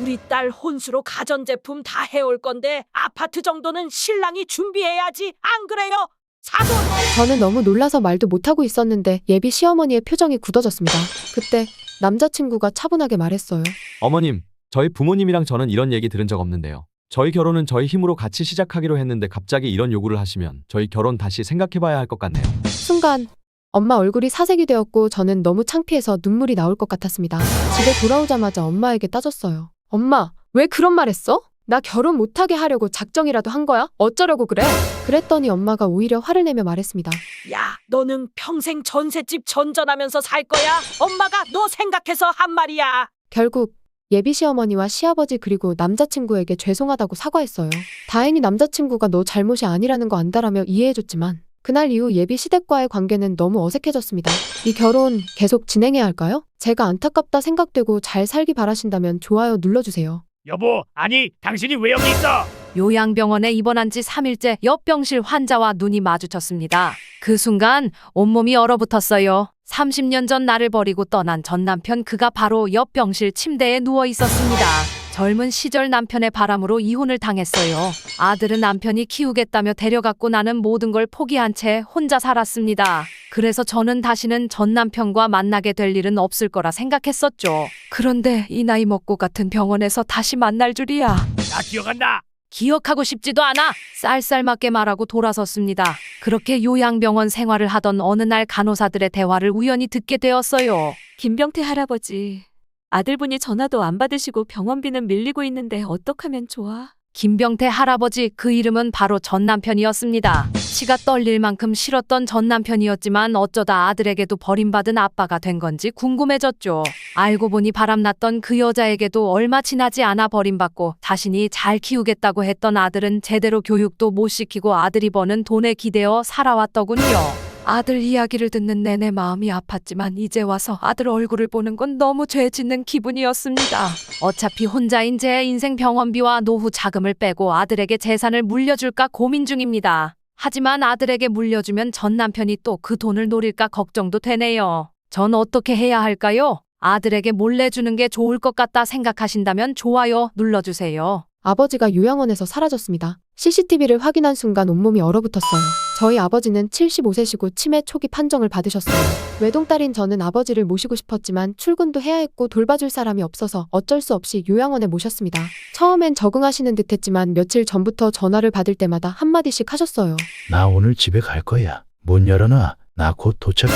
우리 딸 혼수로 가전제품 다 해올 건데 아파트 정도는 신랑이 준비해야지. 안 그래요? 사돈! 저는 너무 놀라서 말도 못하고 있었는데 예비 시어머니의 표정이 굳어졌습니다. 그때 남자친구가 차분하게 말했어요. 어머님, 저희 부모님이랑 저는 이런 얘기 들은 적 없는데요. 저희 결혼은 저희 힘으로 같이 시작하기로 했는데 갑자기 이런 요구를 하시면 저희 결혼 다시 생각해봐야 할 것 같네요. 순간 엄마 얼굴이 사색이 되었고 저는 너무 창피해서 눈물이 나올 것 같았습니다. 집에 돌아오자마자 엄마에게 따졌어요. 엄마, 왜 그런 말 했어? 나 결혼 못하게 하려고 작정이라도 한 거야? 어쩌려고 그래? 그랬더니 엄마가 오히려 화를 내며 말했습니다. 야, 너는 평생 전셋집 전전하면서 살 거야? 엄마가 너 생각해서 한 말이야. 결국 예비 시어머니와 시아버지 그리고 남자친구에게 죄송하다고 사과했어요. 다행히 남자친구가 너 잘못이 아니라는 거 안다라며 이해해줬지만 그날 이후 예비 시댁과의 관계는 너무 어색해졌습니다. 이 결혼 계속 진행해야 할까요? 제가 안타깝다 생각되고 잘 살기 바라신다면 좋아요 눌러주세요. 여보, 아니 당신이 왜 여기 있어? 요양병원에 입원한 지 3일째 옆 병실 환자와 눈이 마주쳤습니다. 그 순간 온몸이 얼어붙었어요. 30년 전 나를 버리고 떠난 전 남편, 그가 바로 옆 병실 침대에 누워 있었습니다. 젊은 시절 남편의 바람으로 이혼을 당했어요. 아들은 남편이 키우겠다며 데려갔고 나는 모든 걸 포기한 채 혼자 살았습니다. 그래서 저는 다시는 전 남편과 만나게 될 일은 없을 거라 생각했었죠. 그런데 이 나이 먹고 같은 병원에서 다시 만날 줄이야. 나 기억한다. 기억하고 싶지도 않아. 쌀쌀맞게 말하고 돌아섰습니다. 그렇게 요양병원 생활을 하던 어느 날 간호사들의 대화를 우연히 듣게 되었어요. 김병태 할아버지, 아들분이 전화도 안 받으시고 병원비는 밀리고 있는데 어떡하면 좋아? 김병태 할아버지, 그 이름은 바로 전 남편이었습니다. 치가 떨릴 만큼 싫었던 전 남편이었지만 어쩌다 아들에게도 버림받은 아빠가 된 건지 궁금해졌죠. 알고 보니 바람났던 그 여자에게도 얼마 지나지 않아 버림받고 자신이 잘 키우겠다고 했던 아들은 제대로 교육도 못 시키고 아들이 버는 돈에 기대어 살아왔더군요. 아들 이야기를 듣는 내내 마음이 아팠지만 이제 와서 아들 얼굴을 보는 건 너무 죄 짓는 기분이었습니다. 어차피 혼자인 제 인생 병원비와 노후 자금을 빼고 아들에게 재산을 물려줄까 고민 중입니다. 하지만 아들에게 물려주면 전 남편이 또 그 돈을 노릴까 걱정도 되네요. 전 어떻게 해야 할까요? 아들에게 몰래 주는 게 좋을 것 같다 생각하신다면 좋아요 눌러주세요. 아버지가 요양원에서 사라졌습니다. CCTV를 확인한 순간 온몸이 얼어붙었어요. 저희 아버지는 75세시고 치매 초기 판정을 받으셨어요. 외동딸인 저는 아버지를 모시고 싶었지만 출근도 해야 했고 돌봐줄 사람이 없어서 어쩔 수 없이 요양원에 모셨습니다. 처음엔 적응하시는 듯했지만 며칠 전부터 전화를 받을 때마다 한마디씩 하셨어요. 나 오늘 집에 갈 거야. 문 열어놔. 나 곧 도착해.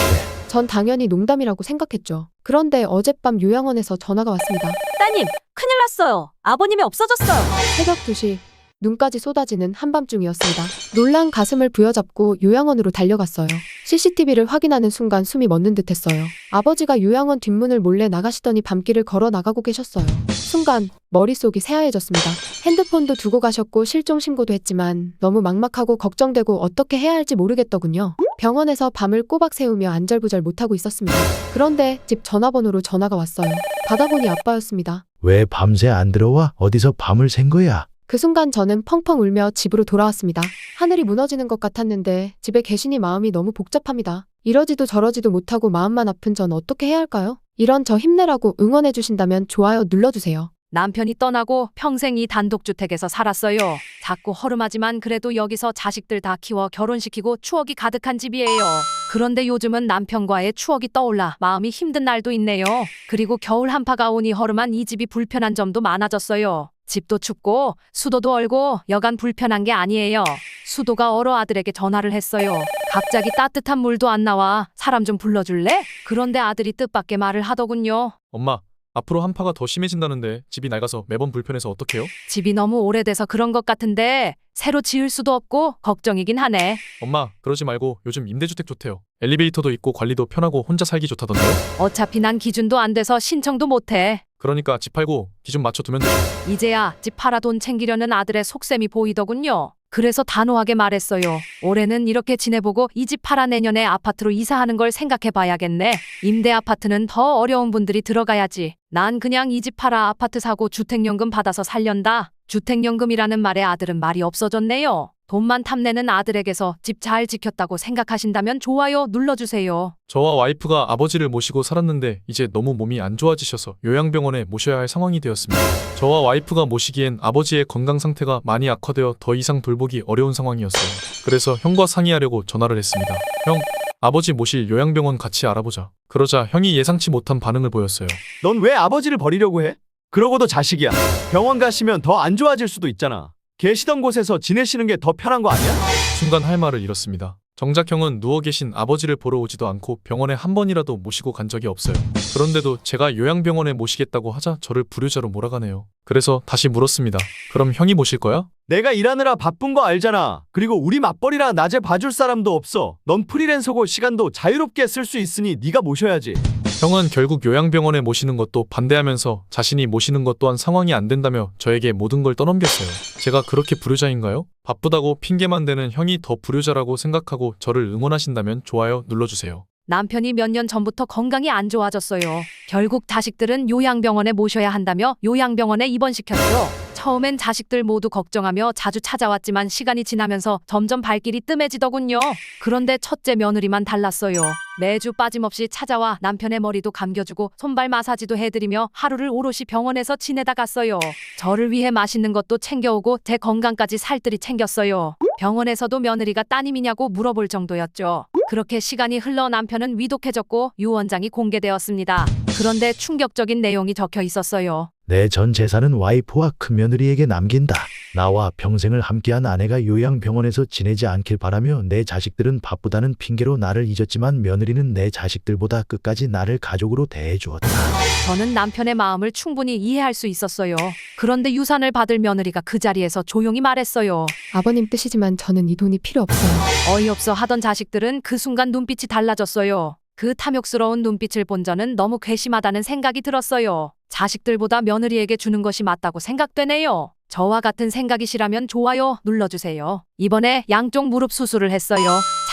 전 당연히 농담이라고 생각했죠. 그런데 어젯밤 요양원에서 전화가 왔습니다. 따님, 큰일 났어요. 아버님이 없어졌어요. 새벽 2시, 눈까지 쏟아지는 한밤중이었습니다. 놀란 가슴을 부여잡고 요양원으로 달려갔어요. CCTV를 확인하는 순간 숨이 멎는 듯했어요. 아버지가 요양원 뒷문을 몰래 나가시더니 밤길을 걸어 나가고 계셨어요. 순간 머릿속이 새하얘졌습니다. 핸드폰도 두고 가셨고 실종 신고도 했지만 너무 막막하고 걱정되고 어떻게 해야 할지 모르겠더군요. 병원에서 밤을 꼬박 새우며 안절부절 못하고 있었습니다. 그런데 집 전화번호로 전화가 왔어요. 받아보니 아빠였습니다. 왜 밤새 안 들어와? 어디서 밤을 샌 거야? 그 순간 저는 펑펑 울며 집으로 돌아왔습니다. 하늘이 무너지는 것 같았는데 집에 계시니 마음이 너무 복잡합니다. 이러지도 저러지도 못하고 마음만 아픈 전 어떻게 해야 할까요? 이런 저 힘내라고 응원해 주신다면 좋아요 눌러주세요. 남편이 떠나고 평생 이 단독주택에서 살았어요. 작고 허름하지만 그래도 여기서 자식들 다 키워 결혼시키고 추억이 가득한 집이에요. 그런데 요즘은 남편과의 추억이 떠올라 마음이 힘든 날도 있네요. 그리고 겨울 한파가 오니 허름한 이 집이 불편한 점도 많아졌어요. 집도 춥고 수도도 얼고 여간 불편한 게 아니에요. 수도가 얼어 아들에게 전화를 했어요. 갑자기 따뜻한 물도 안 나와. 사람 좀 불러줄래? 그런데 아들이 뜻밖의 말을 하더군요. 엄마, 앞으로 한파가 더 심해진다는데 집이 낡아서 매번 불편해서 어떡해요? 집이 너무 오래돼서 그런 것 같은데 새로 지을 수도 없고 걱정이긴 하네. 엄마, 그러지 말고 요즘 임대주택 좋대요. 엘리베이터도 있고 관리도 편하고 혼자 살기 좋다던데요? 어차피 난 기준도 안 돼서 신청도 못해. 그러니까 집 팔고 기준 맞춰두면 되죠. 이제야 집 팔아 돈 챙기려는 아들의 속셈이 보이더군요. 그래서 단호하게 말했어요. 올해는 이렇게 지내보고 이 집 팔아 내년에 아파트로 이사하는 걸 생각해 봐야겠네. 임대 아파트는 더 어려운 분들이 들어가야지. 난 그냥 이 집 팔아 아파트 사고 주택연금 받아서 살련다. 주택연금이라는 말에 아들은 말이 없어졌네요. 돈만 탐내는 아들에게서 집 잘 지켰다고 생각하신다면 좋아요 눌러주세요. 저와 와이프가 아버지를 모시고 살았는데 이제 너무 몸이 안 좋아지셔서 요양병원에 모셔야 할 상황이 되었습니다. 저와 와이프가 모시기엔 아버지의 건강 상태가 많이 악화되어 더 이상 돌보기 어려운 상황이었어요. 그래서 형과 상의하려고 전화를 했습니다. 형, 아버지 모실 요양병원 같이 알아보자. 그러자 형이 예상치 못한 반응을 보였어요. 넌 왜 아버지를 버리려고 해? 그러고도 자식이야. 병원 가시면 더 안 좋아질 수도 있잖아. 계시던 곳에서 지내시는 게 더 편한 거 아니야? 순간 할 말을 잃었습니다. 정작 형은 누워 계신 아버지를 보러 오지도 않고 병원에 한 번이라도 모시고 간 적이 없어요. 그런데도 제가 요양병원에 모시겠다고 하자 저를 불효자로 몰아가네요. 그래서 다시 물었습니다. 그럼 형이 모실 거야? 내가 일하느라 바쁜 거 알잖아. 그리고 우리 맞벌이라 낮에 봐줄 사람도 없어. 넌 프리랜서고 시간도 자유롭게 쓸 수 있으니 네가 모셔야지. 형은 결국 요양병원에 모시는 것도 반대하면서 자신이 모시는 것 또한 상황이 안 된다며 저에게 모든 걸 떠넘겼어요. 제가 그렇게 불효자인가요? 바쁘다고 핑계만 대는 형이 더 불효자라고 생각하고 저를 응원하신다면 좋아요 눌러주세요. 남편이 몇 년 전부터 건강이 안 좋아졌어요. 결국 자식들은 요양병원에 모셔야 한다며 요양병원에 입원시켰죠. 처음엔 자식들 모두 걱정하며 자주 찾아왔지만 시간이 지나면서 점점 발길이 뜸해지더군요. 그런데 첫째 며느리만 달랐어요. 매주 빠짐없이 찾아와 남편의 머리도 감겨주고 손발 마사지도 해드리며 하루를 오롯이 병원에서 지내다 갔어요. 저를 위해 맛있는 것도 챙겨오고 제 건강까지 살뜰히 챙겼어요. 병원에서도 며느리가 따님이냐고 물어볼 정도였죠. 그렇게 시간이 흘러 남편은 위독해졌고 유언장이 공개되었습니다. 그런데 충격적인 내용이 적혀 있었어요. 내 전 재산은 와이프와 큰며느리에게 남긴다. 나와 평생을 함께한 아내가 요양병원에서 지내지 않길 바라며 내 자식들은 바쁘다는 핑계로 나를 잊었지만 며느리는 내 자식들보다 끝까지 나를 가족으로 대해주었다. 저는 남편의 마음을 충분히 이해할 수 있었어요. 그런데 유산을 받을 며느리가 그 자리에서 조용히 말했어요. 아버님 뜻이지만 저는 이 돈이 필요 없어요. 어이없어 하던 자식들은 그 순간 눈빛이 달라졌어요. 그 탐욕스러운 눈빛을 본 저는 너무 괘씸하다는 생각이 들었어요. 자식들보다 며느리에게 주는 것이 맞다고 생각되네요. 저와 같은 생각이시라면 좋아요 눌러주세요. 이번에 양쪽 무릎 수술을 했어요.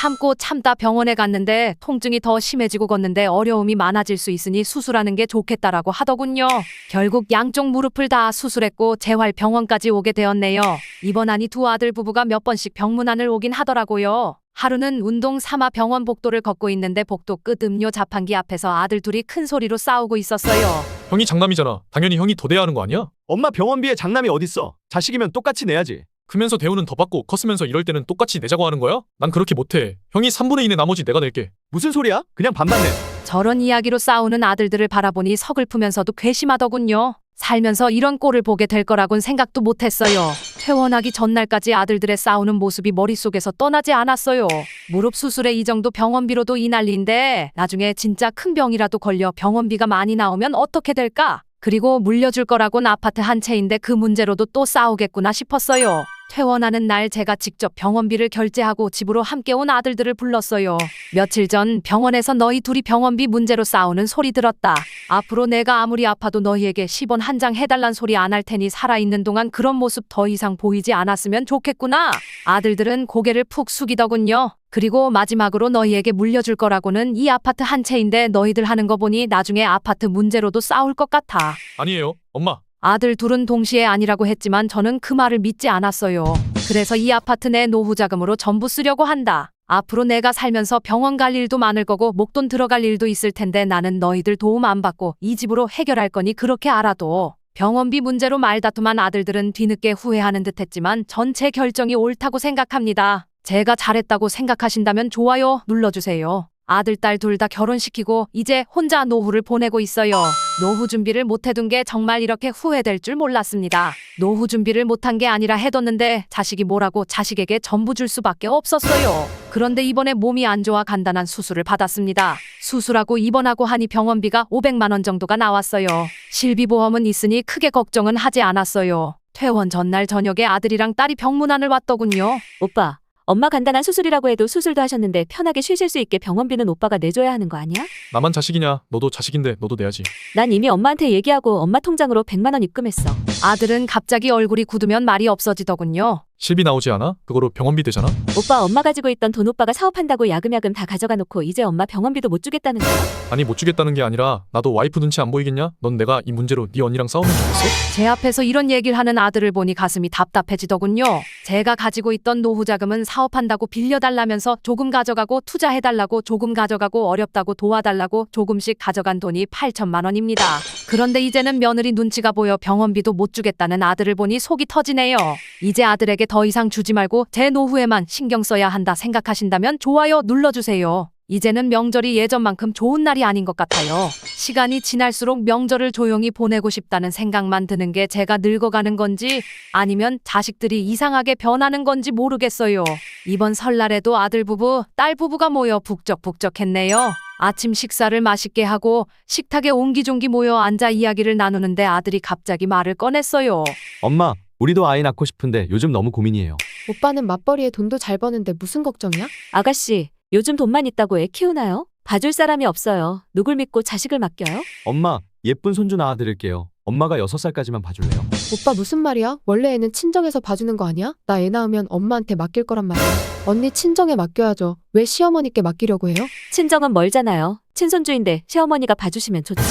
참고 참다 병원에 갔는데 통증이 더 심해지고 걷는데 어려움이 많아질 수 있으니 수술하는 게 좋겠다라고 하더군요. 결국 양쪽 무릎을 다 수술했고 재활 병원까지 오게 되었네요. 입원하니 두 아들 부부가 몇 번씩 병문안을 오긴 하더라고요. 하루는 운동 삼아 병원 복도를 걷고 있는데 복도 끝 음료 자판기 앞에서 아들 둘이 큰 소리로 싸우고 있었어요. 형이 장남이잖아. 당연히 형이 더 대야 하는 거 아니야? 엄마 병원비에 장남이 어딨어. 자식이면 똑같이 내야지. 크면서 대우는 더 받고 컸으면서 이럴 때는 똑같이 내자고 하는 거야? 난 그렇게 못해. 형이 3분의 2의 나머지 내가 낼게. 무슨 소리야? 그냥 반반 내. 저런 이야기로 싸우는 아들들을 바라보니 서글프면서도 괘씸하더군요. 살면서 이런 꼴을 보게 될 거라곤 생각도 못했어요. 퇴원하기 전날까지 아들들의 싸우는 모습이 머릿속에서 떠나지 않았어요. 무릎 수술에 이 정도 병원비로도 이 난리인데 나중에 진짜 큰 병이라도 걸려 병원비가 많이 나오면 어떻게 될까? 그리고 물려줄 거라곤 아파트 한 채인데 그 문제로도 또 싸우겠구나 싶었어요. 퇴원하는 날 제가 직접 병원비를 결제하고 집으로 함께 온 아들들을 불렀어요. 며칠 전 병원에서 너희 둘이 병원비 문제로 싸우는 소리 들었다. 앞으로 내가 아무리 아파도 너희에게 10원 한 장 해달란 소리 안 할 테니 살아있는 동안 그런 모습 더 이상 보이지 않았으면 좋겠구나. 아들들은 고개를 푹 숙이더군요. 그리고 마지막으로 너희에게 물려줄 거라고는 이 아파트 한 채인데 너희들 하는 거 보니 나중에 아파트 문제로도 싸울 것 같아. 아니에요, 엄마. 아들 둘은 동시에 아니라고 했지만 저는 그 말을 믿지 않았어요. 그래서 이 아파트 내 노후 자금으로 전부 쓰려고 한다. 앞으로 내가 살면서 병원 갈 일도 많을 거고 목돈 들어갈 일도 있을 텐데 나는 너희들 도움 안 받고 이 집으로 해결할 거니 그렇게 알아도. 병원비 문제로 말다툼한 아들들은 뒤늦게 후회하는 듯 했지만 전체 결정이 옳다고 생각합니다. 제가 잘했다고 생각하신다면 좋아요 눌러주세요. 아들, 딸 둘 다 결혼시키고 이제 혼자 노후를 보내고 있어요. 노후 준비를 못 해둔 게 정말 이렇게 후회될 줄 몰랐습니다. 노후 준비를 못한 게 아니라 해뒀는데 자식이 뭐라고 자식에게 전부 줄 수밖에 없었어요. 그런데 이번에 몸이 안 좋아 간단한 수술을 받았습니다. 수술하고 입원하고 하니 병원비가 500만 원 정도가 나왔어요. 실비보험은 있으니 크게 걱정은 하지 않았어요. 퇴원 전날 저녁에 아들이랑 딸이 병문안을 왔더군요. 오빠, 엄마 간단한 수술이라고 해도 수술도 하셨는데 편하게 쉬실 수 있게 병원비는 오빠가 내줘야 하는 거 아니야? 나만 자식이냐? 너도 자식인데 너도 내야지. 난 이미 엄마한테 얘기하고 엄마 통장으로 100만 원 입금했어. 아들은 갑자기 얼굴이 굳으면 말이 없어지더군요. 실비 나오지 않아? 그거로 병원비 되잖아? 오빠, 엄마 가지고 있던 돈 오빠가 사업한다고 야금야금 다 가져가 놓고 이제 엄마 병원비도 못 주겠다는 거야? 아니 못 주겠다는 게 아니라 나도 와이프 눈치 안 보이겠냐? 넌 내가 이 문제로 네 언니랑 싸우면 좋겠어? 제 앞에서 이런 얘기를 하는 아들을 보니 가슴이 답답해지더군요. 제가 가지고 있던 노후 자금은 사업한다고 빌려달라면서 조금 가져가고 투자해달라고 조금 가져가고 어렵다고 도와달라고 조금씩 가져간 돈이 8천만 원입니다. 그런데 이제는 며느리 눈치가 보여 병원비도 못 주겠다는 아들을 보니 속이 터지네요. 이제 아들에게 더 이상 주지 말고 제 노후에만 신경 써야 한다 생각하신다면 좋아요 눌러주세요. 이제는 명절이 예전만큼 좋은 날이 아닌 것 같아요. 시간이 지날수록 명절을 조용히 보내고 싶다는 생각만 드는 게 제가 늙어가는 건지 아니면 자식들이 이상하게 변하는 건지 모르겠어요. 이번 설날에도 아들 부부, 딸 부부가 모여 북적북적했네요. 아침 식사를 맛있게 하고 식탁에 옹기종기 모여 앉아 이야기를 나누는데 아들이 갑자기 말을 꺼냈어요. 엄마, 우리도 아이 낳고 싶은데 요즘 너무 고민이에요. 오빠는 맞벌이에 돈도 잘 버는데 무슨 걱정이야? 아가씨, 요즘 돈만 있다고 애 키우나요? 봐줄 사람이 없어요. 누굴 믿고 자식을 맡겨요? 엄마, 예쁜 손주 낳아드릴게요. 엄마가 6살까지만 봐줄래요? 오빠 무슨 말이야? 원래 애는 친정에서 봐주는 거 아니야? 나 애 낳으면 엄마한테 맡길 거란 말이야. 언니 친정에 맡겨야죠. 왜 시어머니께 맡기려고 해요? 친정은 멀잖아요. 친손주인데 시어머니가 봐주시면 좋죠.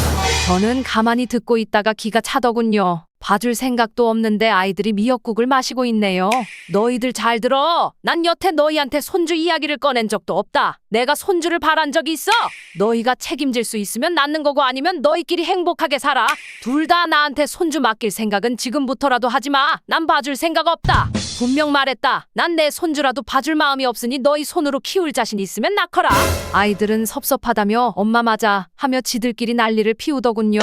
저는 가만히 듣고 있다가 기가 차더군요. 봐줄 생각도 없는데 아이들이 미역국을 마시고 있네요. 너희들 잘 들어. 난 여태 너희한테 손주 이야기를 꺼낸 적도 없다. 내가 손주를 바란 적이 있어. 너희가 책임질 수 있으면 낳는 거고 아니면 너희끼리 행복하게 살아. 둘 다 나한테 손주 맡길 생각은 지금부터라도 하지 마. 난 봐줄 생각 없다. 분명 말했다. 난 내 손주라도 봐줄 마음이 없으니 너희 손으로 키울 자신 있으면 낳거라. 아이들은 섭섭하다며 엄마 맞아 하며 지들끼리 난리를 피우더군요.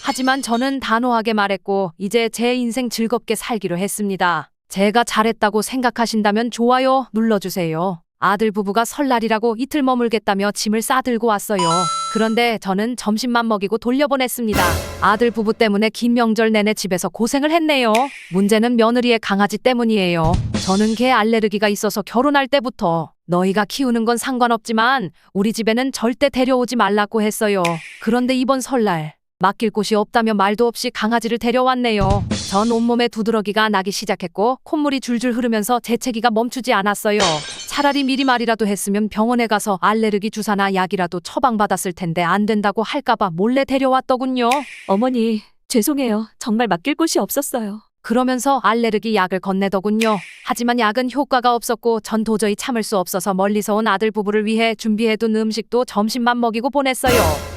하지만 저는 단호하게 말했고 이제 제 인생 즐겁게 살기로 했습니다. 제가 잘했다고 생각하신다면 좋아요 눌러주세요. 아들 부부가 설날이라고 이틀 머물겠다며 짐을 싸들고 왔어요. 그런데 저는 점심만 먹이고 돌려보냈습니다. 아들 부부 때문에 긴 명절 내내 집에서 고생을 했네요. 문제는 며느리의 강아지 때문이에요. 저는 개 알레르기가 있어서 결혼할 때부터 너희가 키우는 건 상관없지만 우리 집에는 절대 데려오지 말라고 했어요. 그런데 이번 설날 맡길 곳이 없다며 말도 없이 강아지를 데려왔네요. 전 온몸에 두드러기가 나기 시작했고 콧물이 줄줄 흐르면서 재채기가 멈추지 않았어요. 차라리 미리 말이라도 했으면 병원에 가서 알레르기 주사나 약이라도 처방받았을 텐데 안 된다고 할까봐 몰래 데려왔더군요. 어머니, 죄송해요. 정말 맡길 곳이 없었어요. 그러면서 알레르기 약을 건네더군요. 하지만 약은 효과가 없었고 전 도저히 참을 수 없어서 멀리서 온 아들 부부를 위해 준비해둔 음식도 점심만 먹이고 보냈어요.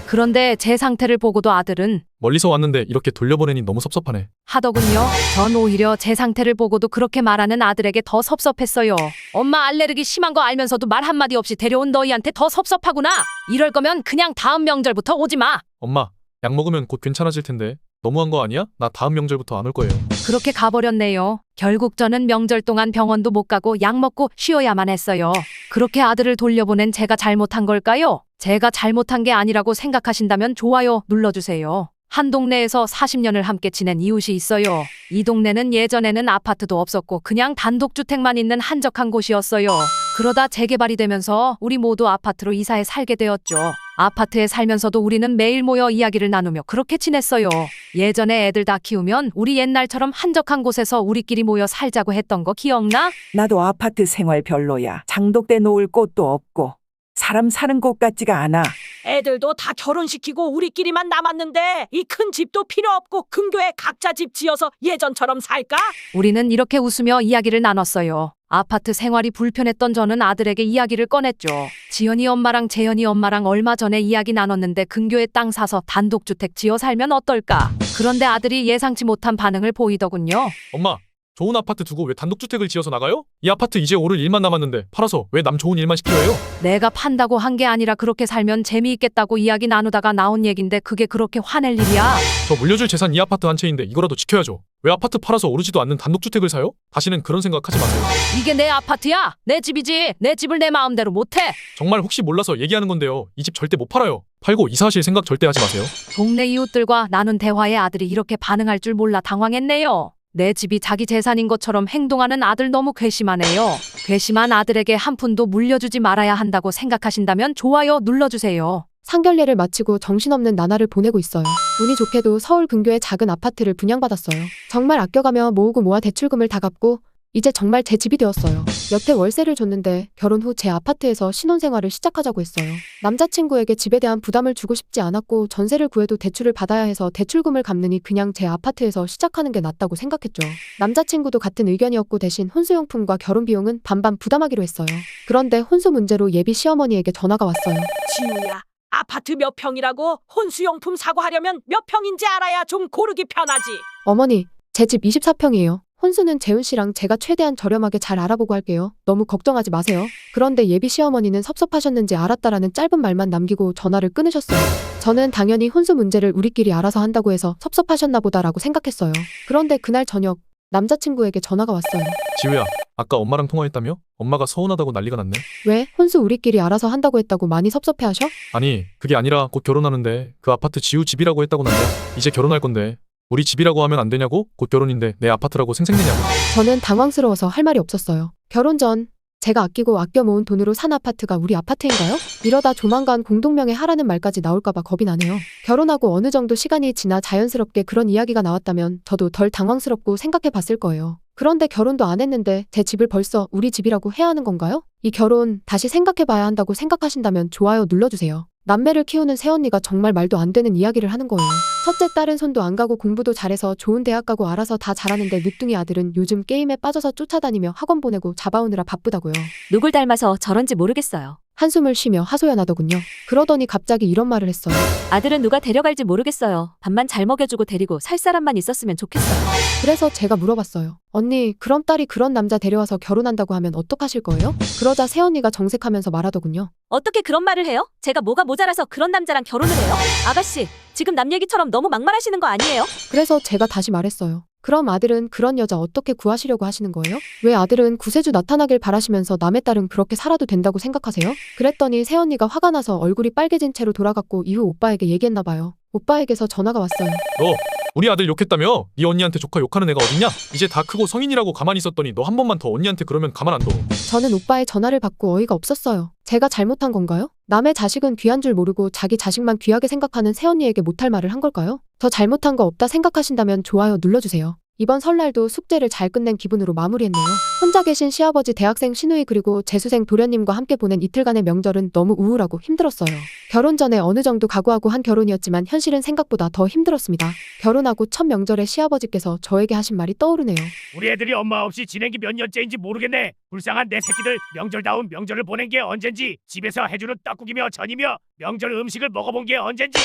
그런데 제 상태를 보고도 아들은 멀리서 왔는데 이렇게 돌려보내니 너무 섭섭하네. 하더군요. 전 오히려 제 상태를 보고도 그렇게 말하는 아들에게 더 섭섭했어요. 엄마 알레르기 심한 거 알면서도 말 한마디 없이 데려온 너희한테 더 섭섭하구나. 이럴 거면 그냥 다음 명절부터 오지 마. 엄마, 약 먹으면 곧 괜찮아질 텐데. 너무한 거 아니야? 나 다음 명절부터 안 올 거예요. 그렇게 가버렸네요. 결국 저는 명절 동안 병원도 못 가고 약 먹고 쉬어야만 했어요. 그렇게 아들을 돌려보낸 제가 잘못한 걸까요? 제가 잘못한 게 아니라고 생각하신다면 좋아요 눌러주세요. 한 동네에서 40년을 함께 지낸 이웃이 있어요. 이 동네는 예전에는 아파트도 없었고 그냥 단독주택만 있는 한적한 곳이었어요. 그러다 재개발이 되면서 우리 모두 아파트로 이사해 살게 되었죠. 아파트에 살면서도 우리는 매일 모여 이야기를 나누며 그렇게 지냈어요. 예전에 애들 다 키우면 우리 옛날처럼 한적한 곳에서 우리끼리 모여 살자고 했던 거 기억나? 나도 아파트 생활 별로야. 장독대 놓을 곳도 없고 사람 사는 곳 같지가 않아. 애들도 다 결혼시키고 우리끼리만 남았는데 이 큰 집도 필요 없고 근교에 각자 집 지어서 예전처럼 살까? 우리는 이렇게 웃으며 이야기를 나눴어요. 아파트 생활이 불편했던 저는 아들에게 이야기를 꺼냈죠. 지연이 엄마랑 재연이 엄마랑 얼마 전에 이야기 나눴는데 근교에 땅 사서 단독주택 지어 살면 어떨까? 그런데 아들이 예상치 못한 반응을 보이더군요. 엄마, 좋은 아파트 두고 왜 단독주택을 지어서 나가요? 이 아파트 이제 오를 일만 남았는데 팔아서 왜 남 좋은 일만 시키려 해요? 내가 판다고 한 게 아니라 그렇게 살면 재미있겠다고 이야기 나누다가 나온 얘긴데 그게 그렇게 화낼 일이야? 저 물려줄 재산 이 아파트 한 채인데 이거라도 지켜야죠. 왜 아파트 팔아서 오르지도 않는 단독주택을 사요? 다시는 그런 생각하지 마세요. 이게 내 아파트야? 내 집이지. 내 집을 내 마음대로 못해. 정말 혹시 몰라서 얘기하는 건데요. 이 집 절대 못 팔아요. 팔고 이사하실 생각 절대 하지 마세요. 동네 이웃들과 나눈 대화에 아들이 이렇게 반응할 줄 몰라 당황했네요. 내 집이 자기 재산인 것처럼 행동하는 아들 너무 괘씸하네요. 괘씸한 아들에게 한 푼도 물려주지 말아야 한다고 생각하신다면 좋아요 눌러주세요. 상견례를 마치고 정신없는 나날을 보내고 있어요. 운이 좋게도 서울 근교의 작은 아파트를 분양받았어요. 정말 아껴가며 모으고 모아 대출금을 다 갚고 이제 정말 제 집이 되었어요. 여태 월세를 줬는데 결혼 후 제 아파트에서 신혼생활을 시작하자고 했어요. 남자친구에게 집에 대한 부담을 주고 싶지 않았고 전세를 구해도 대출을 받아야 해서 대출금을 갚느니 그냥 제 아파트에서 시작하는 게 낫다고 생각했죠. 남자친구도 같은 의견이었고 대신 혼수용품과 결혼 비용은 반반 부담하기로 했어요. 그런데 혼수 문제로 예비 시어머니에게 전화가 왔어요. 지우야, 아파트 몇 평이라고? 혼수용품 사고 하려면 몇 평인지 알아야 좀 고르기 편하지. 어머니, 제 집 24평이에요. 혼수는 재훈 씨랑 제가 최대한 저렴하게 잘 알아보고 할게요. 너무 걱정하지 마세요. 그런데 예비 시어머니는 섭섭하셨는지 알았다라는 짧은 말만 남기고 전화를 끊으셨어요. 저는 당연히 혼수 문제를 우리끼리 알아서 한다고 해서 섭섭하셨나 보다라고 생각했어요. 그런데 그날 저녁 남자친구에게 전화가 왔어요. 지우야, 아까 엄마랑 통화했다며? 엄마가 서운하다고 난리가 났네. 왜? 혼수 우리끼리 알아서 한다고 했다고 많이 섭섭해하셔? 아니, 그게 아니라 곧 결혼하는데 그 아파트 지우 집이라고 했다고 난리야. 이제 결혼할 건데 우리 집이라고 하면 안 되냐고? 곧 결혼인데 내 아파트라고 생색내냐고. 저는 당황스러워서 할 말이 없었어요. 결혼 전 제가 아끼고 아껴 모은 돈으로 산 아파트가 우리 아파트인가요? 이러다 조만간 공동명의 하라는 말까지 나올까봐 겁이 나네요. 결혼하고 어느 정도 시간이 지나 자연스럽게 그런 이야기가 나왔다면 저도 덜 당황스럽고 생각해 봤을 거예요. 그런데 결혼도 안 했는데 제 집을 벌써 우리 집이라고 해야 하는 건가요? 이 결혼 다시 생각해 봐야 한다고 생각하신다면 좋아요 눌러주세요. 남매를 키우는 새언니가 정말 말도 안 되는 이야기를 하는 거예요. 첫째 딸은 손도 안 가고 공부도 잘해서 좋은 대학 가고 알아서 다 잘하는데 늦둥이 아들은 요즘 게임에 빠져서 쫓아다니며 학원 보내고 잡아오느라 바쁘다고요. 누굴 닮아서 저런지 모르겠어요. 한숨을 쉬며 하소연하더군요. 그러더니 갑자기 이런 말을 했어요. 아들은 누가 데려갈지 모르겠어요. 밥만 잘 먹여주고 데리고 살 사람만 있었으면 좋겠어요. 그래서 제가 물어봤어요. 언니, 그럼 딸이 그런 남자 데려와서 결혼한다고 하면 어떡하실 거예요? 그러자 새언니가 정색하면서 말하더군요. 어떻게 그런 말을 해요? 제가 뭐가 모자라서 그런 남자랑 결혼을 해요? 아가씨, 지금 남 얘기처럼 너무 막말하시는 거 아니에요? 그래서 제가 다시 말했어요. 그럼 아들은 그런 여자 어떻게 구하시려고 하시는 거예요? 왜 아들은 구세주 나타나길 바라시면서 남의 딸은 그렇게 살아도 된다고 생각하세요? 그랬더니 새언니가 화가 나서 얼굴이 빨개진 채로 돌아갔고 이후 오빠에게 얘기했나 봐요. 오빠에게서 전화가 왔어요. 너 우리 아들 욕했다며? 네 언니한테 조카 욕하는 애가 어딨냐? 이제 다 크고 성인이라고 가만히 있었더니 너 한 번만 더 언니한테 그러면 가만 안 둬. 저는 오빠의 전화를 받고 어이가 없었어요. 제가 잘못한 건가요? 남의 자식은 귀한 줄 모르고 자기 자식만 귀하게 생각하는 새언니에게 못할 말을 한 걸까요? 저 잘못한 거 없다 생각하신다면 좋아요 눌러주세요. 이번 설날도 숙제를 잘 끝낸 기분으로 마무리했네요. 혼자 계신 시아버지, 대학생 시누이 그리고 재수생 도련님과 함께 보낸 이틀간의 명절은 너무 우울하고 힘들었어요. 결혼 전에 어느 정도 각오하고 한 결혼이었지만 현실은 생각보다 더 힘들었습니다. 결혼하고 첫 명절에 시아버지께서 저에게 하신 말이 떠오르네요. 우리 애들이 엄마 없이 지낸 게 몇 년째인지 모르겠네. 불쌍한 내 새끼들 명절다운 명절을 보낸 게 언젠지, 집에서 해주는 떡국이며 전이며 명절 음식을 먹어본 게 언젠지.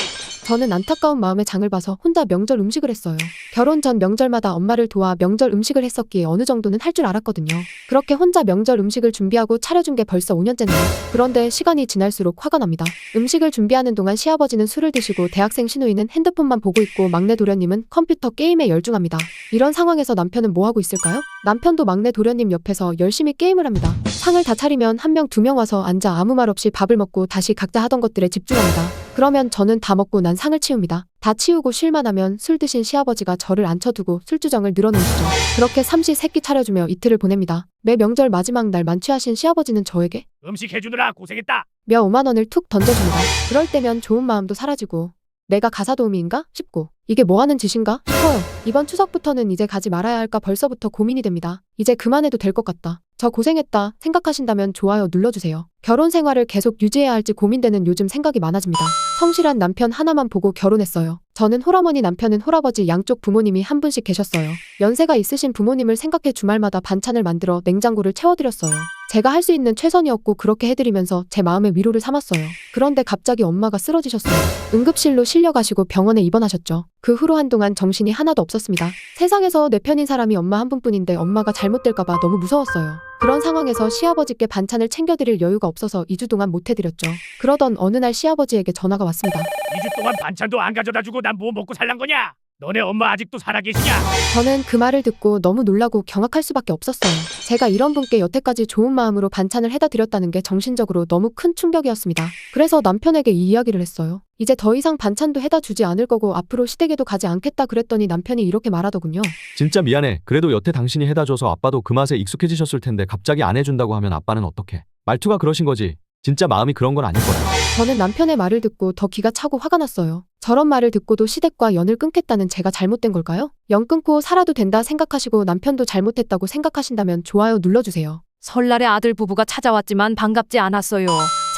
저는 안타까운 마음에 장을 봐서 혼자 명절 음식을 했어요. 결혼 전 명절마다 엄마를 도와 명절 음식을 했었기에 어느 정도는 할 줄 알았거든요. 그렇게 혼자 명절 음식을 준비하고 차려준 게 벌써 5년째네요. 그런데 시간이 지날수록 화가 납니다. 음식을 준비하는 동안 시아버지는 술을 드시고 대학생 시누이는 핸드폰만 보고 있고 막내 도련님은 컴퓨터 게임에 열중합니다. 이런 상황에서 남편은 뭐 하고 있을까요? 남편도 막내 도련님 옆에서 열심히 게임을 합니다. 상을 다 차리면 한 명, 두 명 와서 앉아 아무 말 없이 밥을 먹고 다시 각자 하던 것들에 집중합니다. 그러면 저는 다 먹고 난 상을 치웁니다. 다 치우고 쉴만 하면 술 드신 시아버지가 저를 앉혀두고 술주정을 늘어놓으시죠. 그렇게 삼시세끼 차려주며 이틀을 보냅니다. 매 명절 마지막 날 만취하신 시아버지는 저에게 음식 해주느라 고생했다. 며 5만 원을 툭 던져줍니다. 그럴 때면 좋은 마음도 사라지고 내가 가사 도우미인가 싶고 이게 뭐 하는 짓인가 싶어요. 이번 추석부터는 이제 가지 말아야 할까 벌써부터 고민이 됩니다. 이제 그만해도 될 것 같다. 저 고생했다 생각하신다면 좋아요 눌러주세요. 결혼 생활을 계속 유지해야 할지 고민되는 요즘 생각이 많아집니다. 성실한 남편 하나만 보고 결혼했어요. 저는 홀어머니, 남편은 홀아버지, 양쪽 부모님이 한 분씩 계셨어요. 연세가 있으신 부모님을 생각해 주말마다 반찬을 만들어 냉장고를 채워드렸어요. 제가 할 수 있는 최선이었고 그렇게 해드리면서 제 마음의 위로를 삼았어요. 그런데 갑자기 엄마가 쓰러지셨어요. 응급실로 실려가시고 병원에 입원하셨죠. 그 후로 한동안 정신이 하나도 없었습니다. 세상에서 내 편인 사람이 엄마 한 분뿐인데 엄마가 잘못될까봐 너무 무서웠어요. 그런 상황에서 시아버지께 반찬을 챙겨드릴 여유가 없어서 2주 동안 못 해드렸죠. 그러던 어느 날 시아버지에게 전화가 왔습니다. 2주 동안 반찬도 안 가져다주고 난 뭐 먹고 살란 거냐? 너네 엄마 아직도 살아계시냐? 저는 그 말을 듣고 너무 놀라고 경악할 수밖에 없었어요. 제가 이런 분께 여태까지 좋은 마음으로 반찬을 해다 드렸다는 게 정신적으로 너무 큰 충격이었습니다. 그래서 남편에게 이 이야기를 했어요. 이제 더 이상 반찬도 해다 주지 않을 거고 앞으로 시댁에도 가지 않겠다 그랬더니 남편이 이렇게 말하더군요. 진짜 미안해. 그래도 여태 당신이 해다 줘서 아빠도 그 맛에 익숙해지셨을 텐데 갑자기 안 해준다고 하면 아빠는 어떡해. 말투가 그러신 거지. 진짜 마음이 그런 건 아닐 거야. 저는 남편의 말을 듣고 더 기가 차고 화가 났어요. 저런 말을 듣고도 시댁과 연을 끊겠다는 제가 잘못된 걸까요? 연 끊고 살아도 된다 생각하시고 남편도 잘못했다고 생각하신다면 좋아요 눌러주세요. 설날에 아들 부부가 찾아왔지만 반갑지 않았어요.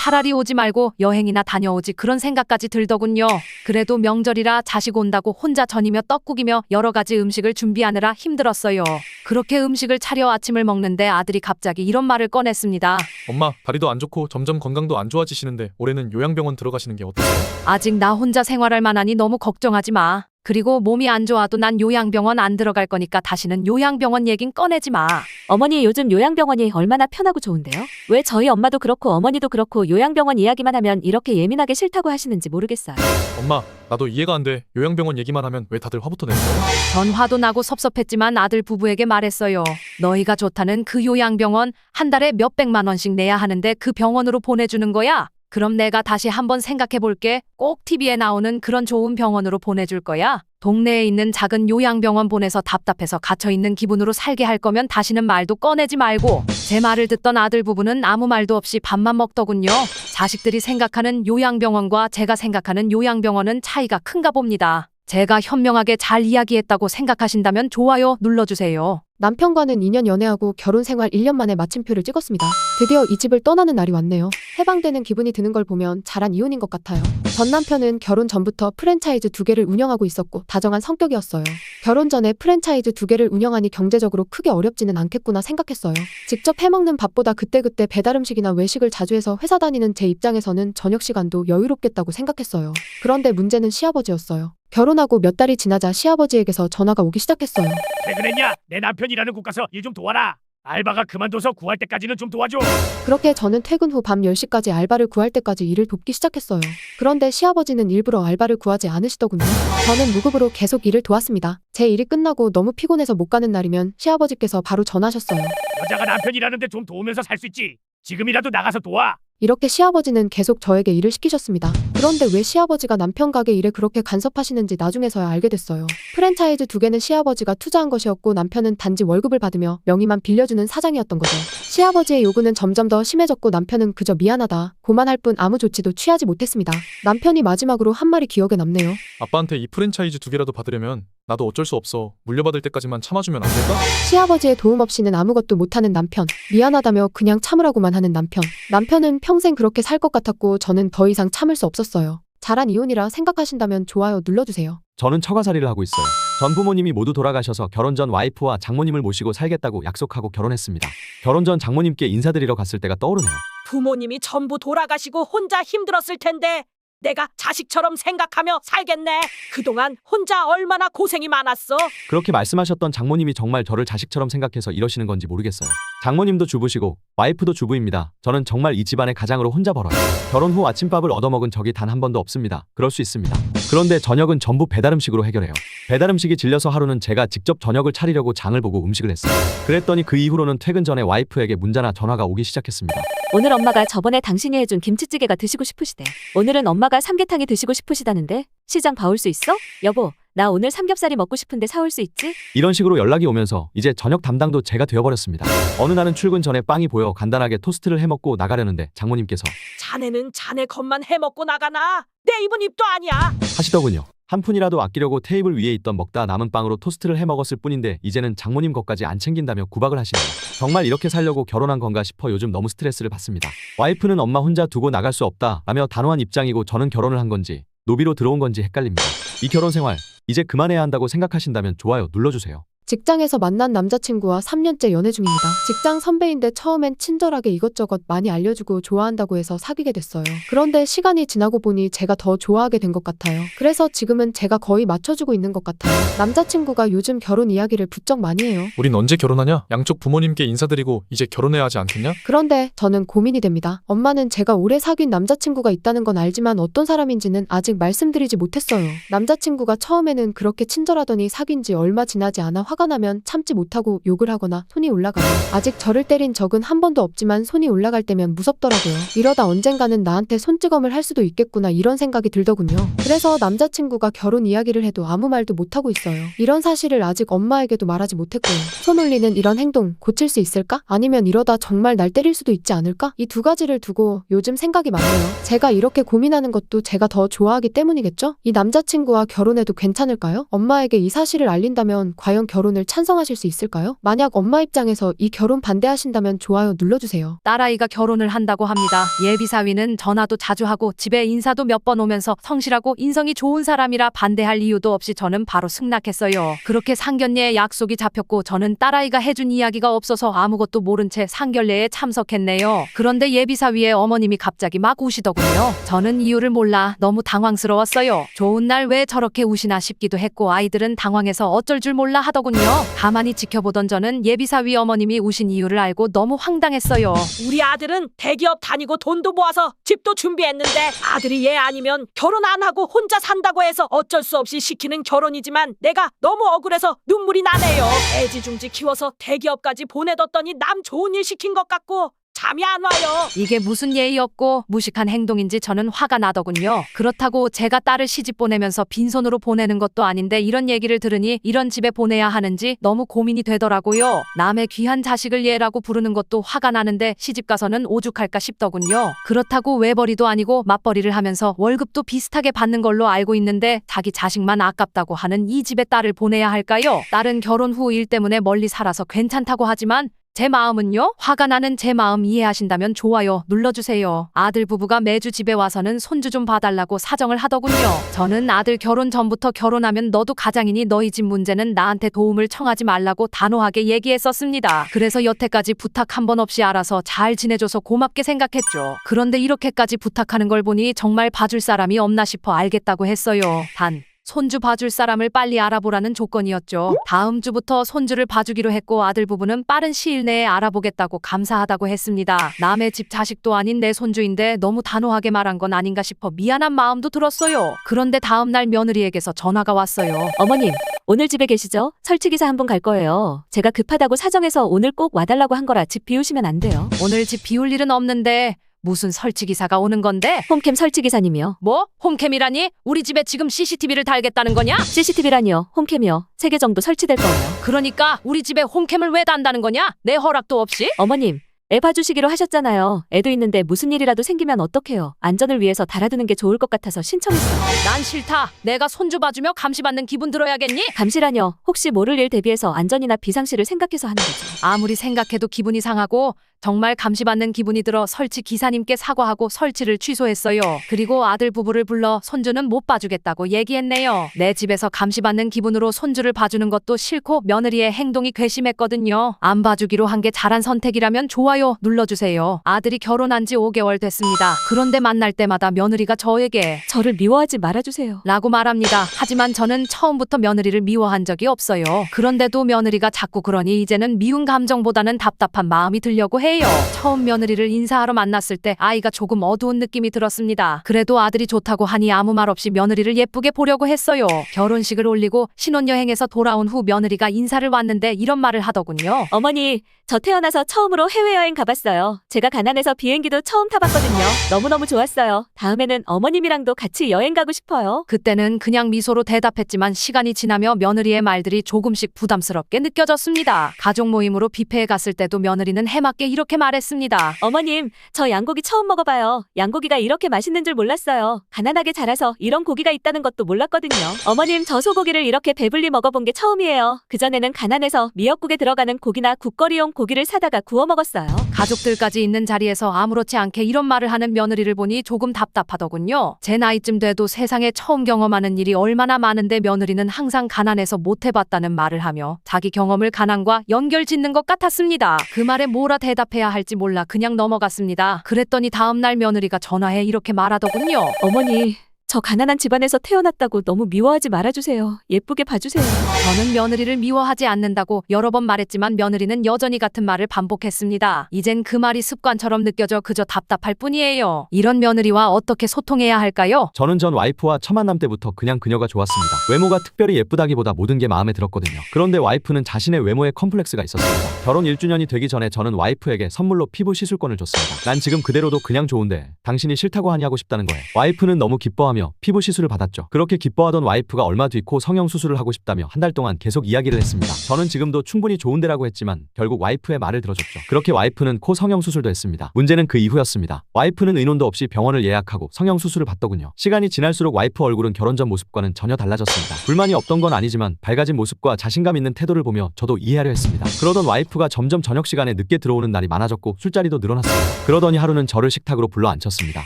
차라리 오지 말고 여행이나 다녀오지 그런 생각까지 들더군요. 그래도 명절이라 자식 온다고 혼자 전이며 떡국이며 여러 가지 음식을 준비하느라 힘들었어요. 그렇게 음식을 차려 아침을 먹는데 아들이 갑자기 이런 말을 꺼냈습니다. 엄마, 다리도 안 좋고 점점 건강도 안 좋아지시는데 올해는 요양병원 들어가시는 게 어떠세요? 아직 나 혼자 생활할 만하니 너무 걱정하지 마. 그리고 몸이 안 좋아도 난 요양병원 안 들어갈 거니까 다시는 요양병원 얘긴 꺼내지 마. 어머니 요즘 요양병원이 얼마나 편하고 좋은데요? 왜 저희 엄마도 그렇고 어머니도 그렇고 요양병원 이야기만 하면 이렇게 예민하게 싫다고 하시는지 모르겠어요. 엄마, 나도 이해가 안 돼. 요양병원 얘기만 하면 왜 다들 화부터 내는 거야? 전 화도 나고 섭섭했지만 아들 부부에게 말했어요. 너희가 좋다는 그 요양병원 한 달에 몇백만 원씩 내야 하는데 그 병원으로 보내주는 거야? 그럼 내가 다시 한번 생각해 볼게. 꼭 TV에 나오는 그런 좋은 병원으로 보내줄 거야. 동네에 있는 작은 요양병원 보내서 답답해서 갇혀있는 기분으로 살게 할 거면 다시는 말도 꺼내지 말고. 제 말을 듣던 아들 부부는 아무 말도 없이 밥만 먹더군요. 자식들이 생각하는 요양병원과 제가 생각하는 요양병원은 차이가 큰가 봅니다. 제가 현명하게 잘 이야기했다고 생각하신다면 좋아요 눌러주세요. 남편과는 2년 연애하고 결혼 생활 1년 만에 마침표를 찍었습니다. 드디어 이 집을 떠나는 날이 왔네요. 해방되는 기분이 드는 걸 보면 잘한 이혼인 것 같아요. 전 남편은 결혼 전부터 프랜차이즈 2개를 운영하고 있었고 다정한 성격이었어요. 결혼 전에 프랜차이즈 2개를 운영하니 경제적으로 크게 어렵지는 않겠구나 생각했어요. 직접 해먹는 밥보다 그때그때 배달음식이나 외식을 자주 해서 회사 다니는 제 입장에서는 저녁 시간도 여유롭겠다고 생각했어요. 그런데 문제는 시아버지였어요. 결혼하고 몇 달이 지나자 시아버지에게서 전화가 오기 시작했어요. 퇴근했냐? 내 남편이라는 곳 가서 일 좀 도와라. 알바가 그만둬서 구할 때까지는 좀 도와줘. 그렇게 저는 퇴근 후 밤 10시까지 알바를 구할 때까지 일을 돕기 시작했어요. 그런데 시아버지는 일부러 알바를 구하지 않으시더군요. 저는 무급으로 계속 일을 도왔습니다. 제 일이 끝나고 너무 피곤해서 못 가는 날이면 시아버지께서 바로 전화하셨어요. 여자가 남편이라는데 좀 도우면서 살 수 있지. 지금이라도 나가서 도와. 이렇게 시아버지는 계속 저에게 일을 시키셨습니다. 그런데 왜 시아버지가 남편 가게 일에 그렇게 간섭하시는지 나중에서야 알게 됐어요. 프랜차이즈 2개는 시아버지가 투자한 것이었고 남편은 단지 월급을 받으며 명의만 빌려주는 사장이었던 거죠. 시아버지의 요구는 점점 더 심해졌고 남편은 그저 미안하다, 고만할 뿐 아무 조치도 취하지 못했습니다. 남편이 마지막으로 한 말이 기억에 남네요. 아빠한테 이 프랜차이즈 2개라도 받으려면 나도 어쩔 수 없어. 물려받을 때까지만 참아주면 안 될까? 시아버지의 도움 없이는 아무것도 못하는 남편. 미안하다며 그냥 참으라고만 하는 남편. 남편은 평생 그렇게 살 것 같았고 저는 더 이상 참을 수 없었어요. 잘한 이혼이라 생각하신다면 좋아요 눌러주세요. 저는 처가살이를 하고 있어요. 전 부모님이 모두 돌아가셔서 결혼 전 와이프와 장모님을 모시고 살겠다고 약속하고 결혼했습니다. 결혼 전 장모님께 인사드리러 갔을 때가 떠오르네요. 부모님이 전부 돌아가시고 혼자 힘들었을 텐데 내가 자식처럼 생각하며 살겠네. 그동안 혼자 얼마나 고생이 많았어. 그렇게 말씀하셨던 장모님이 정말 저를 자식처럼 생각해서 이러시는 건지 모르겠어요. 장모님도 주부시고 와이프도 주부입니다. 저는 정말 이 집안의 가장으로 혼자 벌어요. 결혼 후 아침밥을 얻어먹은 적이 단 한 번도 없습니다. 그럴 수 있습니다. 그런데 저녁은 전부 배달음식으로 해결해요. 배달음식이 질려서 하루는 제가 직접 저녁을 차리려고 장을 보고 음식을 했어요. 그랬더니 그 이후로는 퇴근 전에 와이프에게 문자나 전화가 오기 시작했습니다. 오늘 엄마가 저번에 당신이 해준 김치찌개가 드시고 싶으시대. 오늘은 엄마가 삼계탕이 드시고 싶으시다는데 시장 봐올 수 있어? 여보, 나 오늘 삼겹살이 먹고 싶은데 사올 수 있지? 이런 식으로 연락이 오면서 이제 저녁 담당도 제가 되어버렸습니다. 어느 날은 출근 전에 빵이 보여 간단하게 토스트를 해먹고 나가려는데 장모님께서 자네는 자네 것만 해먹고 나가나? 내 입은 입도 아니야. 하시더군요. 한 푼이라도 아끼려고 테이블 위에 있던 먹다 남은 빵으로 토스트를 해먹었을 뿐인데 이제는 장모님 것까지 안 챙긴다며 구박을 하시네요. 정말 이렇게 살려고 결혼한 건가 싶어 요즘 너무 스트레스를 받습니다. 와이프는 엄마 혼자 두고 나갈 수 없다 라며 단호한 입장이고 저는 결혼을 한 건지 노비로 들어온 건지 헷갈립니다. 이 결혼 생활 이제 그만해야 한다고 생각하신다면 좋아요 눌러주세요. 직장에서 만난 남자친구와 3년째 연애 중입니다. 직장 선배인데 처음엔 친절하게 이것저것 많이 알려주고 좋아한다고 해서 사귀게 됐어요. 그런데 시간이 지나고 보니 제가 더 좋아하게 된 것 같아요. 그래서 지금은 제가 거의 맞춰주고 있는 것 같아요. 남자친구가 요즘 결혼 이야기를 부쩍 많이 해요. 우린 언제 결혼하냐? 양쪽 부모님께 인사드리고 이제 결혼해야 하지 않겠냐? 그런데 저는 고민이 됩니다. 엄마는 제가 오래 사귄 남자친구가 있다는 건 알지만 어떤 사람인지는 아직 말씀드리지 못했어요. 남자친구가 처음에는 그렇게 친절하더니 사귄 지 얼마 지나지 않아 화가 나면 참지 못하고 욕을 하거나 손이 올라가요. 아직 저를 때린 적은 한 번도 없지만 손이 올라갈 때면 무섭더라고요. 이러다 언젠가는 나한테 손찌검을 할 수도 있겠구나 이런 생각이 들더군요. 그래서 남자친구가 결혼 이야기를 해도 아무 말도 못하고 있어요. 이런 사실을 아직 엄마에게도 말하지 못했고요. 손 올리는 이런 행동 고칠 수 있을까? 아니면 이러다 정말 날 때릴 수도 있지 않을까? 이 두 가지를 두고 요즘 생각이 많아요. 제가 이렇게 고민하는 것도 제가 더 좋아하기 때문이겠죠? 이 남자친구와 결혼해도 괜찮을까요? 엄마에게 이 사실을 알린다면 과연 결혼을 찬성하실 수 있을까요? 만약 엄마 입장에서 이 결혼 반대하신다면 좋아요 눌러주세요. 딸아이가 결혼을 한다고 합니다. 예비사위는 전화도 자주 하고 집에 인사도 몇 번 오면서 성실하고 인성이 좋은 사람이라 반대할 이유도 없이 저는 바로 승낙했어요. 그렇게 상견례에 약속이 잡혔고 저는 딸아이가 해준 이야기가 없어서 아무것도 모른 채 상견례에 참석했네요. 그런데 예비사위의 어머님이 갑자기 막 우시더군요. 저는 이유를 몰라 너무 당황스러웠어요. 좋은 날 왜 저렇게 우시나 싶기도 했고 아이들은 당황해서 어쩔 줄 몰라 하더군요. 가만히 지켜보던 저는 예비사위 어머님이 우신 이유를 알고 너무 황당했어요. 우리 아들은 대기업 다니고 돈도 모아서 집도 준비했는데 아들이 얘 아니면 결혼 안 하고 혼자 산다고 해서 어쩔 수 없이 시키는 결혼이지만 내가 너무 억울해서 눈물이 나네요. 애지중지 키워서 대기업까지 보내뒀더니 남 좋은 일 시킨 것 같고 잠이 안 와요. 이게 무슨 예의 없고 무식한 행동인지 저는 화가 나더군요. 그렇다고 제가 딸을 시집 보내면서 빈손으로 보내는 것도 아닌데 이런 얘기를 들으니 이런 집에 보내야 하는지 너무 고민이 되더라고요. 남의 귀한 자식을 얘라고 부르는 것도 화가 나는데 시집 가서는 오죽할까 싶더군요. 그렇다고 외벌이도 아니고 맞벌이를 하면서 월급도 비슷하게 받는 걸로 알고 있는데 자기 자식만 아깝다고 하는 이 집에 딸을 보내야 할까요? 딸은 결혼 후 일 때문에 멀리 살아서 괜찮다고 하지만 제 마음은요? 화가 나는 제 마음 이해하신다면 좋아요 눌러주세요. 아들 부부가 매주 집에 와서는 손주 좀 봐달라고 사정을 하더군요. 저는 아들 결혼 전부터 결혼하면 너도 가장이니 너희 집 문제는 나한테 도움을 청하지 말라고 단호하게 얘기했었습니다. 그래서 여태까지 부탁 한 번 없이 알아서 잘 지내줘서 고맙게 생각했죠. 그런데 이렇게까지 부탁하는 걸 보니 정말 봐줄 사람이 없나 싶어 알겠다고 했어요. 단 손주 봐줄 사람을 빨리 알아보라는 조건이었죠. 다음 주부터 손주를 봐주기로 했고 아들 부부는 빠른 시일 내에 알아보겠다고 감사하다고 했습니다. 남의 집 자식도 아닌 내 손주인데 너무 단호하게 말한 건 아닌가 싶어 미안한 마음도 들었어요. 그런데 다음 날 며느리에게서 전화가 왔어요. 어머님, 오늘 집에 계시죠? 설치기사 한 분 갈 거예요. 제가 급하다고 사정해서 오늘 꼭 와달라고 한 거라 집 비우시면 안 돼요. 오늘 집 비울 일은 없는데 무슨 설치기사가 오는 건데? 홈캠 설치기사님이요. 뭐? 홈캠이라니? 우리 집에 지금 CCTV를 달겠다는 거냐? CCTV라니요. 홈캠이요. 3개 정도 설치될 거예요. 그러니까 우리 집에 홈캠을 왜 단다는 거냐? 내 허락도 없이? 어머님, 애 봐주시기로 하셨잖아요. 애도 있는데 무슨 일이라도 생기면 어떡해요. 안전을 위해서 달아두는 게 좋을 것 같아서 신청했어요. 난 싫다. 내가 손주 봐주며 감시받는 기분 들어야겠니? 감시라뇨. 혹시 모를 일 대비해서 안전이나 비상시를 생각해서 하는 거죠. 아무리 생각해도 기분이 상하고 정말 감시받는 기분이 들어 설치 기사님께 사과하고 설치를 취소했어요. 그리고 아들 부부를 불러 손주는 못 봐주겠다고 얘기했네요. 내 집에서 감시받는 기분으로 손주를 봐주는 것도 싫고 며느리의 행동이 괘씸했거든요. 안 봐주기로 한 게 잘한 선택이라면 좋아요 눌러주세요. 아들이 결혼한 지 5개월 됐습니다. 그런데 만날 때마다 며느리가 저에게 저를 미워하지 말아주세요. 라고 말합니다. 하지만 저는 처음부터 며느리를 미워한 적이 없어요. 그런데도 며느리가 자꾸 그러니 이제는 미운 감정보다는 답답한 마음이 들려고 해요. 처음 며느리를 인사하러 만났을 때 아이가 조금 어두운 느낌이 들었습니다. 그래도 아들이 좋다고 하니 아무 말 없이 며느리를 예쁘게 보려고 했어요. 결혼식을 올리고 신혼여행에서 돌아온 후 며느리가 인사를 왔는데 이런 말을 하더군요. 어머니, 저 태어나서 처음으로 해외여행 가봤어요. 제가 가난해서 비행기도 처음 타봤거든요. 너무너무 좋았어요. 다음에는 어머님이랑도 같이 여행 가고 싶어요. 그때는 그냥 미소로 대답했지만 시간이 지나며 며느리의 말들이 조금씩 부담스럽게 느껴졌습니다. 가족 모임으로 뷔페에 갔을 때도 며느리는 해맑게 이렇게 말했습니다. 어머님, 저 양고기 처음 먹어봐요. 양고기가 이렇게 맛있는 줄 몰랐어요. 가난하게 자라서 이런 고기가 있다는 것도 몰랐거든요. 어머님, 저 소고기를 이렇게 배불리 먹어본 게 처음이에요. 그전에는 가난해서 미역국에 들어가는 고기나 국거리용 고기를 사다가 구워 먹었어요. 가족들까지 있는 자리에서 아무렇지 않게 이런 말을 하는 며느리를 보니 조금 답답하더군요. 제 나이쯤 돼도 세상에 처음 경험하는 일이 얼마나 많은데 며느리는 항상 가난해서 못 해봤다는 말을 하며 자기 경험을 가난과 연결짓는 것 같았습니다. 그 말에 뭐라 대답해야 할지 몰라 그냥 넘어갔습니다. 그랬더니 다음날 며느리가 전화해 이렇게 말하더군요. 어머니, 저 가난한 집안에서 태어났다고 너무 미워하지 말아주세요. 예쁘게 봐주세요. 저는 며느리를 미워하지 않는다고 여러 번 말했지만 며느리는 여전히 같은 말을 반복했습니다. 이젠 그 말이 습관처럼 느껴져 그저 답답할 뿐이에요. 이런 며느리와 어떻게 소통해야 할까요? 저는 전 와이프와 첫 만남 때부터 그냥 그녀가 좋았습니다. 외모가 특별히 예쁘다기보다 모든 게 마음에 들었거든요. 그런데 와이프는 자신의 외모에 컴플렉스가 있었습니다. 결혼 1주년이 되기 전에 저는 와이프에게 선물로 피부 시술권을 줬습니다. 난 지금 그대로도 그냥 좋은데 당신이 싫다고 하니 하고 싶다는 거예요. 와이프는 너무 기뻐하며 피부 시술을 받았죠. 그렇게 기뻐하던 와이프가 얼마 뒤 코 성형 수술을 하고 싶다며 한 달 동안 계속 이야기를 했습니다. 저는 지금도 충분히 좋은 데라고 했지만 결국 와이프의 말을 들어줬죠. 그렇게 와이프는 코 성형 수술도 했습니다. 문제는 그 이후였습니다. 와이프는 의논도 없이 병원을 예약하고 성형 수술을 받더군요. 시간이 지날수록 와이프 얼굴은 결혼 전 모습과는 전혀 달라졌습니다. 불만이 없던 건 아니지만 밝아진 모습과 자신감 있는 태도를 보며 저도 이해하려 했습니다. 그러던 와이프가 점점 저녁 시간에 늦게 들어오는 날이 많아졌고 술자리도 늘어났습니다. 그러더니 하루는 저를 식탁으로 불러 앉혔습니다.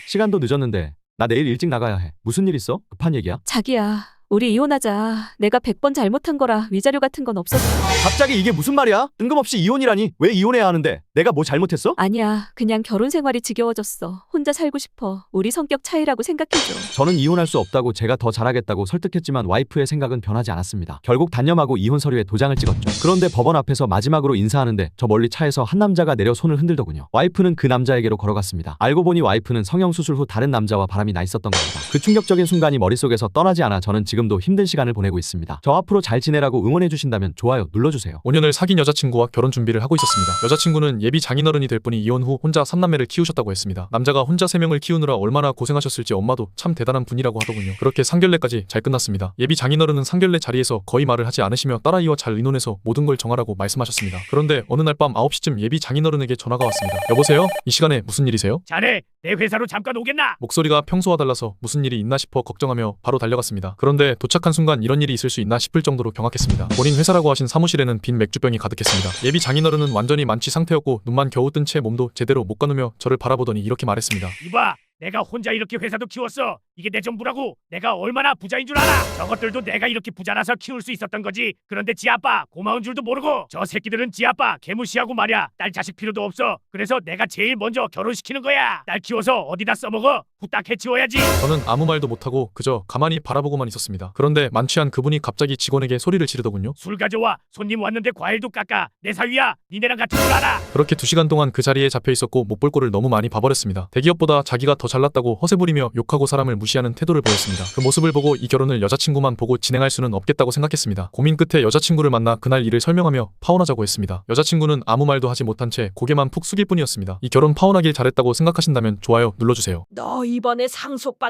시간도 늦었는데 나 내일 일찍 나가야 해. 무슨 일 있어? 급한 얘기야? 자기야, 우리 이혼하자. 내가 100번 잘못한 거라 위자료 같은 건 없었어. 갑자기 이게 무슨 말이야? 뜬금없이 이혼이라니. 왜 이혼해야 하는데? 내가 뭐 잘못했어? 아니야, 그냥 결혼 생활이 지겨워졌어. 혼자 살고 싶어. 우리 성격 차이라고 생각해줘. 저는 이혼할 수 없다고 제가 더 잘하겠다고 설득했지만 와이프의 생각은 변하지 않았습니다. 결국 단념하고 이혼 서류에 도장을 찍었죠. 그런데 법원 앞에서 마지막으로 인사하는데 저 멀리 차에서 한 남자가 내려 손을 흔들더군요. 와이프는 그 남자에게로 걸어갔습니다. 알고 보니 와이프는 성형수술 후 다른 남자와 바람이 나 있었던 겁니다. 그 충격적인 순간이 머릿속에서 떠나지 않아 저는 지금도 힘든 시간을 보내고 있습니다. 저 앞으로 잘 지내라고 응원해 주신다면 좋아요 눌러주세요. 5년을 사귄 여자친구와 결혼 준비를 하고 있었습니다. 여자친구는 예비 장인어른이 될 분이 이혼 후 혼자 3남매를 키우셨다고 했습니다. 남자가 혼자 3명을 키우느라 얼마나 고생하셨을지 엄마도 참 대단한 분이라고 하더군요. 그렇게 상견례까지 잘 끝났습니다. 예비 장인어른은 상견례 자리에서 거의 말을 하지 않으시며 딸아이와 잘 의논해서 모든 걸 정하라고 말씀하셨습니다. 그런데 어느 날 밤 9시쯤 예비 장인어른에게 전화가 왔습니다. 여보세요? 이 시간에 무슨 일이세요? 자네 내 회사로 잠깐 오겠나? 목소리가 평소와 달라서 무슨 일이 있나 싶어 걱정하며 바로 달려갔습니다. 그런데 도착한 순간 이런 일이 있을 수 있나 싶을 정도로 경악했습니다. 본인 회사라고 하신 사무실에는 빈 맥주병이 가득했습니다. 예비 장인어른은 완전히 만취 상태였고 눈만 겨우 뜬 채 몸도 제대로 못 가누며 저를 바라보더니 이렇게 말했습니다. 이봐, 내가 혼자 이렇게 회사도 키웠어. 이게 내 전부라고. 내가 얼마나 부자인 줄 알아? 저것들도 내가 이렇게 부자라서 키울 수 있었던 거지. 그런데 지 아빠 고마운 줄도 모르고 저 새끼들은 지 아빠 개무시하고 말이야. 딸 자식 필요도 없어. 그래서 내가 제일 먼저 결혼시키는 거야. 딸 키워서 어디다 써먹어? 후딱 해치워야지. 저는 아무 말도 못하고 그저 가만히 바라보고만 있었습니다. 그런데 만취한 그분이 갑자기 직원에게 소리를 지르더군요. 술 가져와. 손님 왔는데 과일도 깎아. 내 사위야. 니네랑 같은 줄 알아. 그렇게 2시간 동안 그 자리에 잡혀 있었고 못 볼 꼴을 너무 많이 봐버렸습니다. 대기업보다 자기가 더 잘났다고 허세 부리며 욕하고 사람을 무시하는 태도를 보였습니다. 그 모습을 보고 이 결혼을 여자친구만 보고 진행할 수는 없겠다고 생각했습니다. 고민 끝에 여자친구를 만나 그날 일을 설명하며 파혼하자고 했습니다. 여자친구는 아무 말도 하지 못한 채 고개만 푹 숙일 뿐이었습니다. 이 결혼 파혼하길 잘했다고 생각하신다면 좋아요 눌러주세요. 너 이번에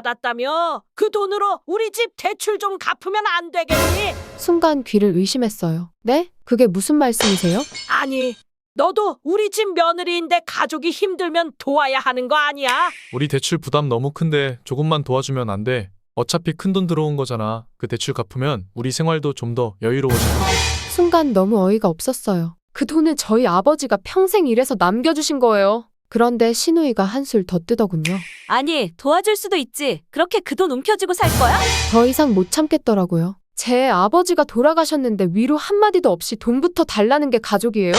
상속받았다며? 그 돈으로 우리 집 대출 좀 갚으면 안 되겠니? 순간 귀를 의심했어요. 네? 그게 무슨 말씀이세요? 아니, 너도 우리 집 며느리인데 가족이 힘들면 도와야 하는 거 아니야? 우리 대출 부담 너무 큰데 조금만 도와주면 안 돼? 어차피 큰돈 들어온 거잖아. 그 대출 갚으면 우리 생활도 좀 더 여유로워질 거고. 순간 너무 어이가 없었어요. 그 돈은 저희 아버지가 평생 일해서 남겨주신 거예요. 그런데 신우이가 한술 더 뜨더군요. 아니, 도와줄 수도 있지. 그렇게 그 돈 움켜쥐고 살 거야? 더 이상 못 참겠더라고요. 제 아버지가 돌아가셨는데 위로 한마디도 없이 돈부터 달라는 게 가족이에요.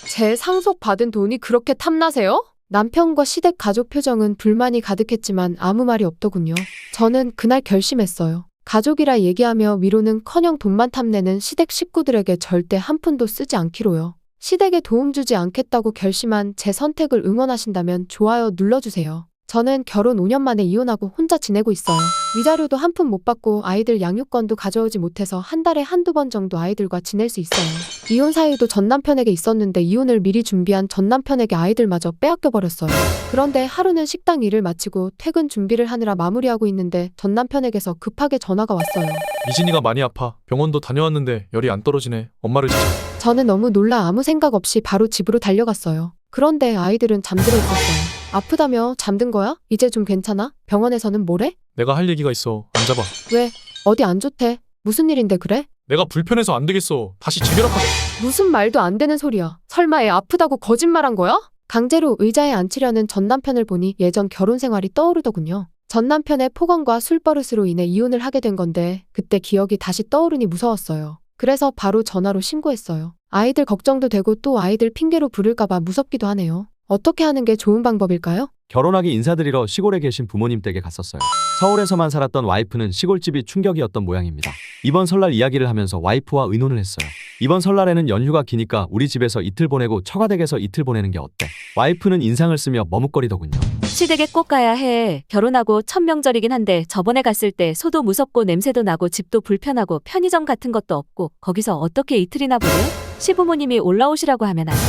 제 상속 받은 돈이 그렇게 탐나세요? 남편과 시댁 가족 표정은 불만이 가득했지만 아무 말이 없더군요. 저는 그날 결심했어요. 가족이라 얘기하며 위로는커녕 돈만 탐내는 시댁 식구들에게 절대 한 푼도 쓰지 않기로요. 시댁에 도움 주지 않겠다고 결심한 제 선택을 응원하신다면 좋아요 눌러주세요. 저는 결혼 5년 만에 이혼하고 혼자 지내고 있어요. 위자료도 한 푼 못 받고 아이들 양육권도 가져오지 못해서 한 달에 한두 번 정도 아이들과 지낼 수 있어요. 이혼 사유도 전 남편에게 있었는데 이혼을 미리 준비한 전 남편에게 아이들마저 빼앗겨 버렸어요. 그런데 하루는 식당 일을 마치고 퇴근 준비를 하느라 마무리하고 있는데 전 남편에게서 급하게 전화가 왔어요. 미진이가 많이 아파. 병원도 다녀왔는데 열이 안 떨어지네. 엄마를 찾아. 저는 너무 놀라 아무 생각 없이 바로 집으로 달려갔어요. 그런데 아이들은 잠들어 있었어요. 아프다며 잠든 거야? 이제 좀 괜찮아? 병원에서는 뭐래? 내가 할 얘기가 있어. 앉아봐. 왜? 어디 안 좋대? 무슨 일인데 그래? 내가 불편해서 안 되겠어. 다시 재결합하자. 무슨 말도 안 되는 소리야. 설마 애 아프다고 거짓말한 거야? 강제로 의자에 앉히려는 전 남편을 보니 예전 결혼 생활이 떠오르더군요. 전 남편의 폭언과 술버릇으로 인해 이혼을 하게 된 건데 그때 기억이 다시 떠오르니 무서웠어요. 그래서 바로 전화로 신고했어요. 아이들 걱정도 되고 또 아이들 핑계로 부를까봐 무섭기도 하네요. 어떻게 하는 게 좋은 방법일까요? 결혼하기 인사드리러 시골에 계신 부모님 댁에 갔었어요. 서울에서만 살았던 와이프는 시골집이 충격이었던 모양입니다. 이번 설날 이야기를 하면서 와이프와 의논을 했어요. 이번 설날에는 연휴가 기니까 우리 집에서 이틀 보내고 처가댁에서 이틀 보내는 게 어때? 와이프는 인상을 쓰며 머뭇거리더군요. 시댁에 꼭 가야 해. 결혼하고 첫 명절이긴 한데 저번에 갔을 때 소도 무섭고 냄새도 나고 집도 불편하고 편의점 같은 것도 없고 거기서 어떻게 이틀이나 보내? 시부모님이 올라오시라고 하면 안 돼.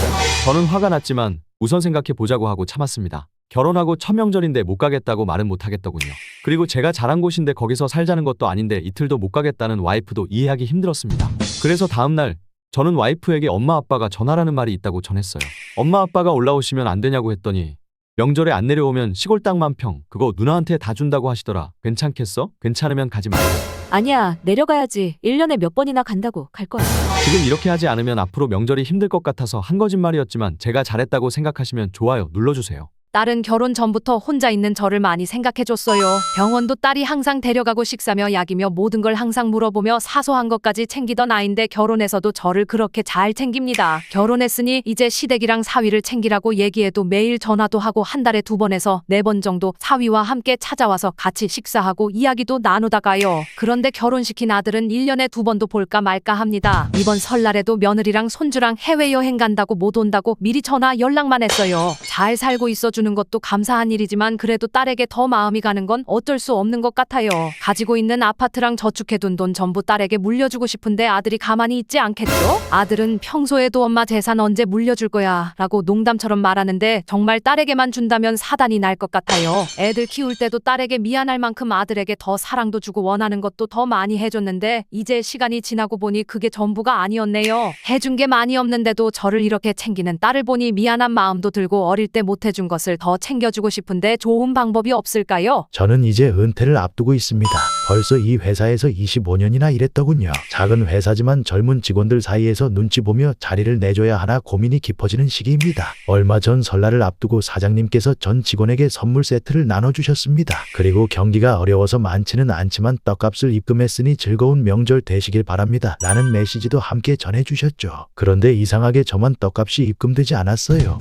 저는 화가 났지만 우선 생각해 보자고 하고 참았습니다. 결혼하고 첫 명절인데 못 가겠다고 말은 못 하겠더군요. 그리고 제가 자란 곳인데 거기서 살자는 것도 아닌데 이틀도 못 가겠다는 와이프도 이해하기 힘들었습니다. 그래서 다음날 저는 와이프에게 엄마 아빠가 전화라는 말이 있다고 전했어요. 엄마 아빠가 올라오시면 안 되냐고 했더니 명절에 안 내려오면 시골 땅 10,000평 그거 누나한테 다 준다고 하시더라. 괜찮겠어? 괜찮으면 가지 말고. 아니야, 내려가야지. 1년에 몇 번이나 간다고. 갈 거야. 지금 이렇게 하지 않으면 앞으로 명절이 힘들 것 같아서 한 거짓말이었지만 제가 잘했다고 생각하시면 좋아요 눌러주세요. 딸은 결혼 전부터 혼자 있는 저를 많이 생각해줬어요. 병원도 딸이 항상 데려가고 식사며 약이며 모든 걸 항상 물어보며 사소한 것까지 챙기던 아인데 결혼해서도 저를 그렇게 잘 챙깁니다. 결혼했으니 이제 시댁이랑 사위를 챙기라고 얘기해도 매일 전화도 하고 한 달에 2번에서 4번 정도 사위와 함께 찾아와서 같이 식사하고 이야기도 나누다 가요. 그런데 결혼시킨 아들은 1년에 2번도 볼까 말까 합니다. 이번 설날에도 며느리랑 손주랑 해외여행 간다고 못 온다고 미리 전화 연락만 했어요. 잘 살고 있어주는 것도 감사한 일이지만 그래도 딸에게 더 마음이 가는 건 어쩔 수 없는 것 같아요. 가지고 있는 아파트랑 저축해둔 돈 전부 딸에게 물려주고 싶은데 아들이 가만히 있지 않겠죠? 아들은 평소에도 엄마 재산 언제 물려줄 거야 라고 농담처럼 말하는데 정말 딸에게만 준다면 사단이 날 것 같아요. 애들 키울 때도 딸에게 미안할 만큼 아들에게 더 사랑도 주고 원하는 것도 더 많이 해줬는데 이제 시간이 지나고 보니 그게 전부가 아니었네요. 해준 게 많이 없는데도 저를 이렇게 챙기는 딸을 보니 미안한 마음도 들고 어릴 때 못 해준 것을 더 챙겨주고 싶은데 좋은 방법이 없을까요? 저는 이제 은퇴를 앞두고 있습니다. 벌써 이 회사에서 25년이나 일했더군요. 작은 회사지만 젊은 직원들 사이에서 눈치 보며 자리를 내줘야 하나 고민이 깊어지는 시기입니다. 얼마 전 설날을 앞두고 사장님께서 전 직원에게 선물 세트를 나눠주셨습니다. 그리고 경기가 어려워서 많지는 않지만 떡값을 입금했으니 즐거운 명절 되시길 바랍니다. 라는 메시지도 함께 전해주셨죠. 그런데 이상하게 저만 떡값이 입금되지 않았어요.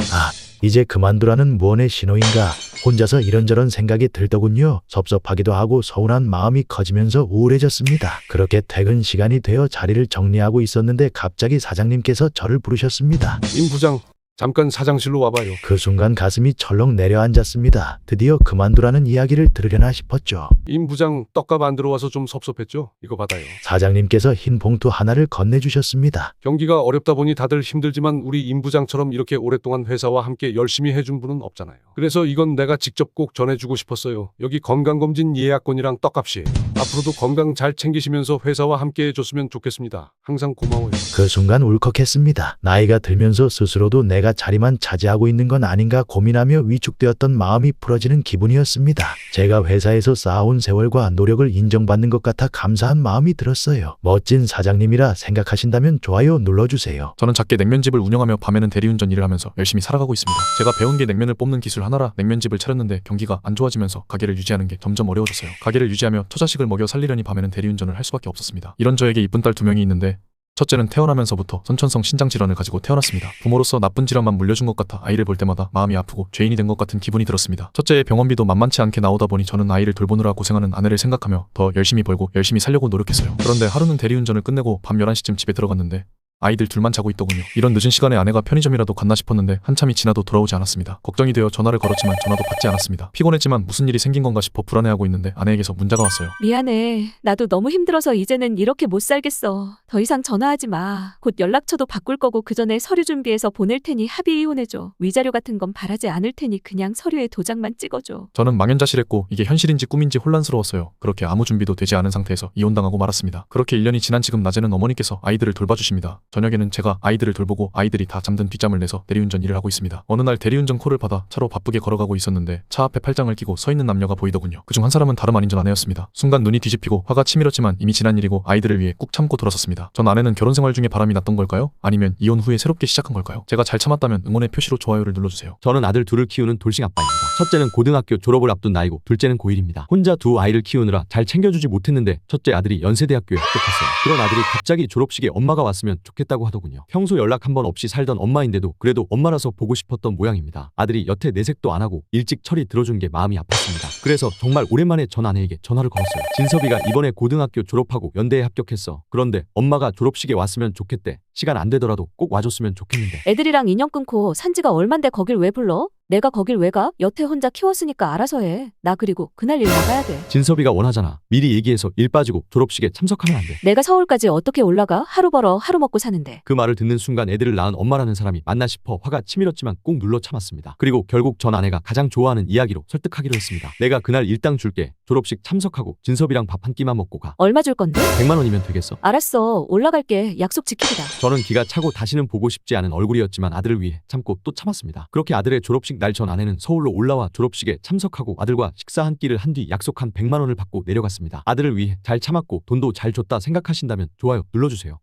이제 그만두라는 무언의 신호인가? 혼자서 이런저런 생각이 들더군요. 섭섭하기도 하고 서운한 마음이 커지면서 우울해졌습니다. 그렇게 퇴근 시간이 되어 자리를 정리하고 있었는데 갑자기 사장님께서 저를 부르셨습니다. 임 부장, 잠깐 사장실로 와봐요. 그 순간 가슴이 철렁 내려앉았습니다. 드디어 그만두라는 이야기를 들으려나 싶었죠. 임 부장, 떡값 안 들어와서 좀 섭섭했죠? 이거 받아요. 사장님께서 흰 봉투 하나를 건네주셨습니다. 경기가 어렵다 보니 다들 힘들지만 우리 임 부장처럼 이렇게 오랫동안 회사와 함께 열심히 해준 분은 없잖아요. 그래서 이건 내가 직접 꼭 전해주고 싶었어요. 여기 건강검진 예약권이랑 떡값이에요. 앞으로도 건강 잘 챙기시면서 회사와 함께 해줬으면 좋겠습니다. 항상 고마워요. 그 순간 울컥했습니다. 나이가 들면서 스스로도 내가 내가 자리만 차지하고 있는 건 아닌가 고민하며 위축되었던 마음이 풀어지는 기분이었습니다. 제가 회사에서 쌓아온 세월과 노력을 인정받는 것 같아 감사한 마음이 들었어요. 멋진 사장님이라 생각하신다면 좋아요 눌러주세요. 저는 작게 냉면집을 운영하며 밤에는 대리운전 일을 하면서 열심히 살아가고 있습니다. 제가 배운 게 냉면을 뽑는 기술 하나라 냉면집을 차렸는데 경기가 안 좋아지면서 가게를 유지하는 게 점점 어려워졌어요. 가게를 유지하며 처자식을 먹여 살리려니 밤에는 대리운전을 할 수밖에 없었습니다. 이런 저에게 이쁜 딸 2명이 있는데 첫째는 태어나면서부터 선천성 신장 질환을 가지고 태어났습니다. 부모로서 나쁜 질환만 물려준 것 같아 아이를 볼 때마다 마음이 아프고 죄인이 된 것 같은 기분이 들었습니다. 첫째의 병원비도 만만치 않게 나오다 보니 저는 아이를 돌보느라 고생하는 아내를 생각하며 더 열심히 벌고 열심히 살려고 노력했어요. 그런데 하루는 대리운전을 끝내고 밤 11시쯤 집에 들어갔는데 아이들 둘만 자고 있더군요. 이런 늦은 시간에 아내가 편의점이라도 갔나 싶었는데 한참이 지나도 돌아오지 않았습니다. 걱정이 되어 전화를 걸었지만 전화도 받지 않았습니다. 피곤했지만 무슨 일이 생긴 건가 싶어 불안해하고 있는데 아내에게서 문자가 왔어요. 미안해. 나도 너무 힘들어서 이제는 이렇게 못 살겠어. 더 이상 전화하지 마. 곧 연락처도 바꿀 거고 그 전에 서류 준비해서 보낼 테니 합의 이혼해줘. 위자료 같은 건 바라지 않을 테니 그냥 서류에 도장만 찍어줘. 저는 망연자실했고 이게 현실인지 꿈인지 혼란스러웠어요. 그렇게 아무 준비도 되지 않은 상태에서 이혼당하고 말았습니다. 그렇게 1년이 지난 지금 낮에는 어머니께서 아이들을 돌봐주십니다. 저녁에는 제가 아이들을 돌보고 아이들이 다 잠든 뒷잠을 내서 대리운전 일을 하고 있습니다. 어느 날 대리운전 콜을 받아 차로 바쁘게 걸어가고 있었는데 차 앞에 팔짱을 끼고 서 있는 남녀가 보이더군요. 그중 한 사람은 다름 아닌 전 아내였습니다. 순간 눈이 뒤집히고 화가 치밀었지만 이미 지난 일이고 아이들을 위해 꾹 참고 돌아섰습니다. 전 아내는 결혼 생활 중에 바람이 났던 걸까요? 아니면 이혼 후에 새롭게 시작한 걸까요? 제가 잘 참았다면 응원의 표시로 좋아요를 눌러주세요. 저는 아들 둘을 키우는 돌싱 아빠입니다. 첫째는 고등학교 졸업을 앞둔 나이고 둘째는 고1입니다. 혼자 두 아이를 키우느라 잘 챙겨주지 못했는데 첫째 아들이 연세대학교에 합격했어요. 그런 아들이 갑자기 졸업식에 엄마가 왔으면 좋겠다고 하더군요. 평소 연락 한 번 없이 살던 엄마인데도 그래도 엄마라서 보고 싶었던 모양입니다. 아들이 여태 내색도 안 하고 일찍 철이 들어준 게 마음이 아팠습니다. 그래서 정말 오랜만에 전 아내에게 전화를 걸었어요. 진섭이가 이번에 고등학교 졸업하고 연대에 합격했어. 그런데 엄마가 졸업식에 왔으면 좋겠대. 시간 안 되더라도 꼭 와줬으면 좋겠는데. 애들이랑 인연 끊고 산 지가 얼만데 거길 왜 불러? 내가 거길 왜 가? 여태 혼자 키웠으니까 알아서 해. 나 그리고 그날 일 나가야 돼. 진섭이가 원하잖아. 미리 얘기해서 일 빠지고 졸업식에 참석하면 안 돼. 내가 서울까지 어떻게 올라가? 하루 벌어 하루 먹고 사는데. 그 말을 듣는 순간 애들을 낳은 엄마라는 사람이 맞나 싶어 화가 치밀었지만 꼭 눌러 참았습니다. 그리고 결국 전 아내가 가장 좋아하는 이야기로 설득하기로 했습니다. 내가 그날 일당 줄게. 졸업식 참석하고 진섭이랑 밥 한 끼만 먹고 가. 얼마 줄 건데? 100만 원이면 되겠어? 알았어. 올라갈게. 약속 지키기다. 저는 기가 차고 다시는 보고 싶지 않은 얼굴이었지만 아들을 위해 참고 또 참았습니다. 그렇게 아들의 졸업식 날 전 아내는 서울로 올라와 졸업식에 참석하고 아들과 식사 한 끼를 한 뒤 약속한 100만 원을 받고 내려갔습니다. 아들을 위해 잘 참았고 돈도 잘 줬다 생각하신다면 좋아요 눌러주세요.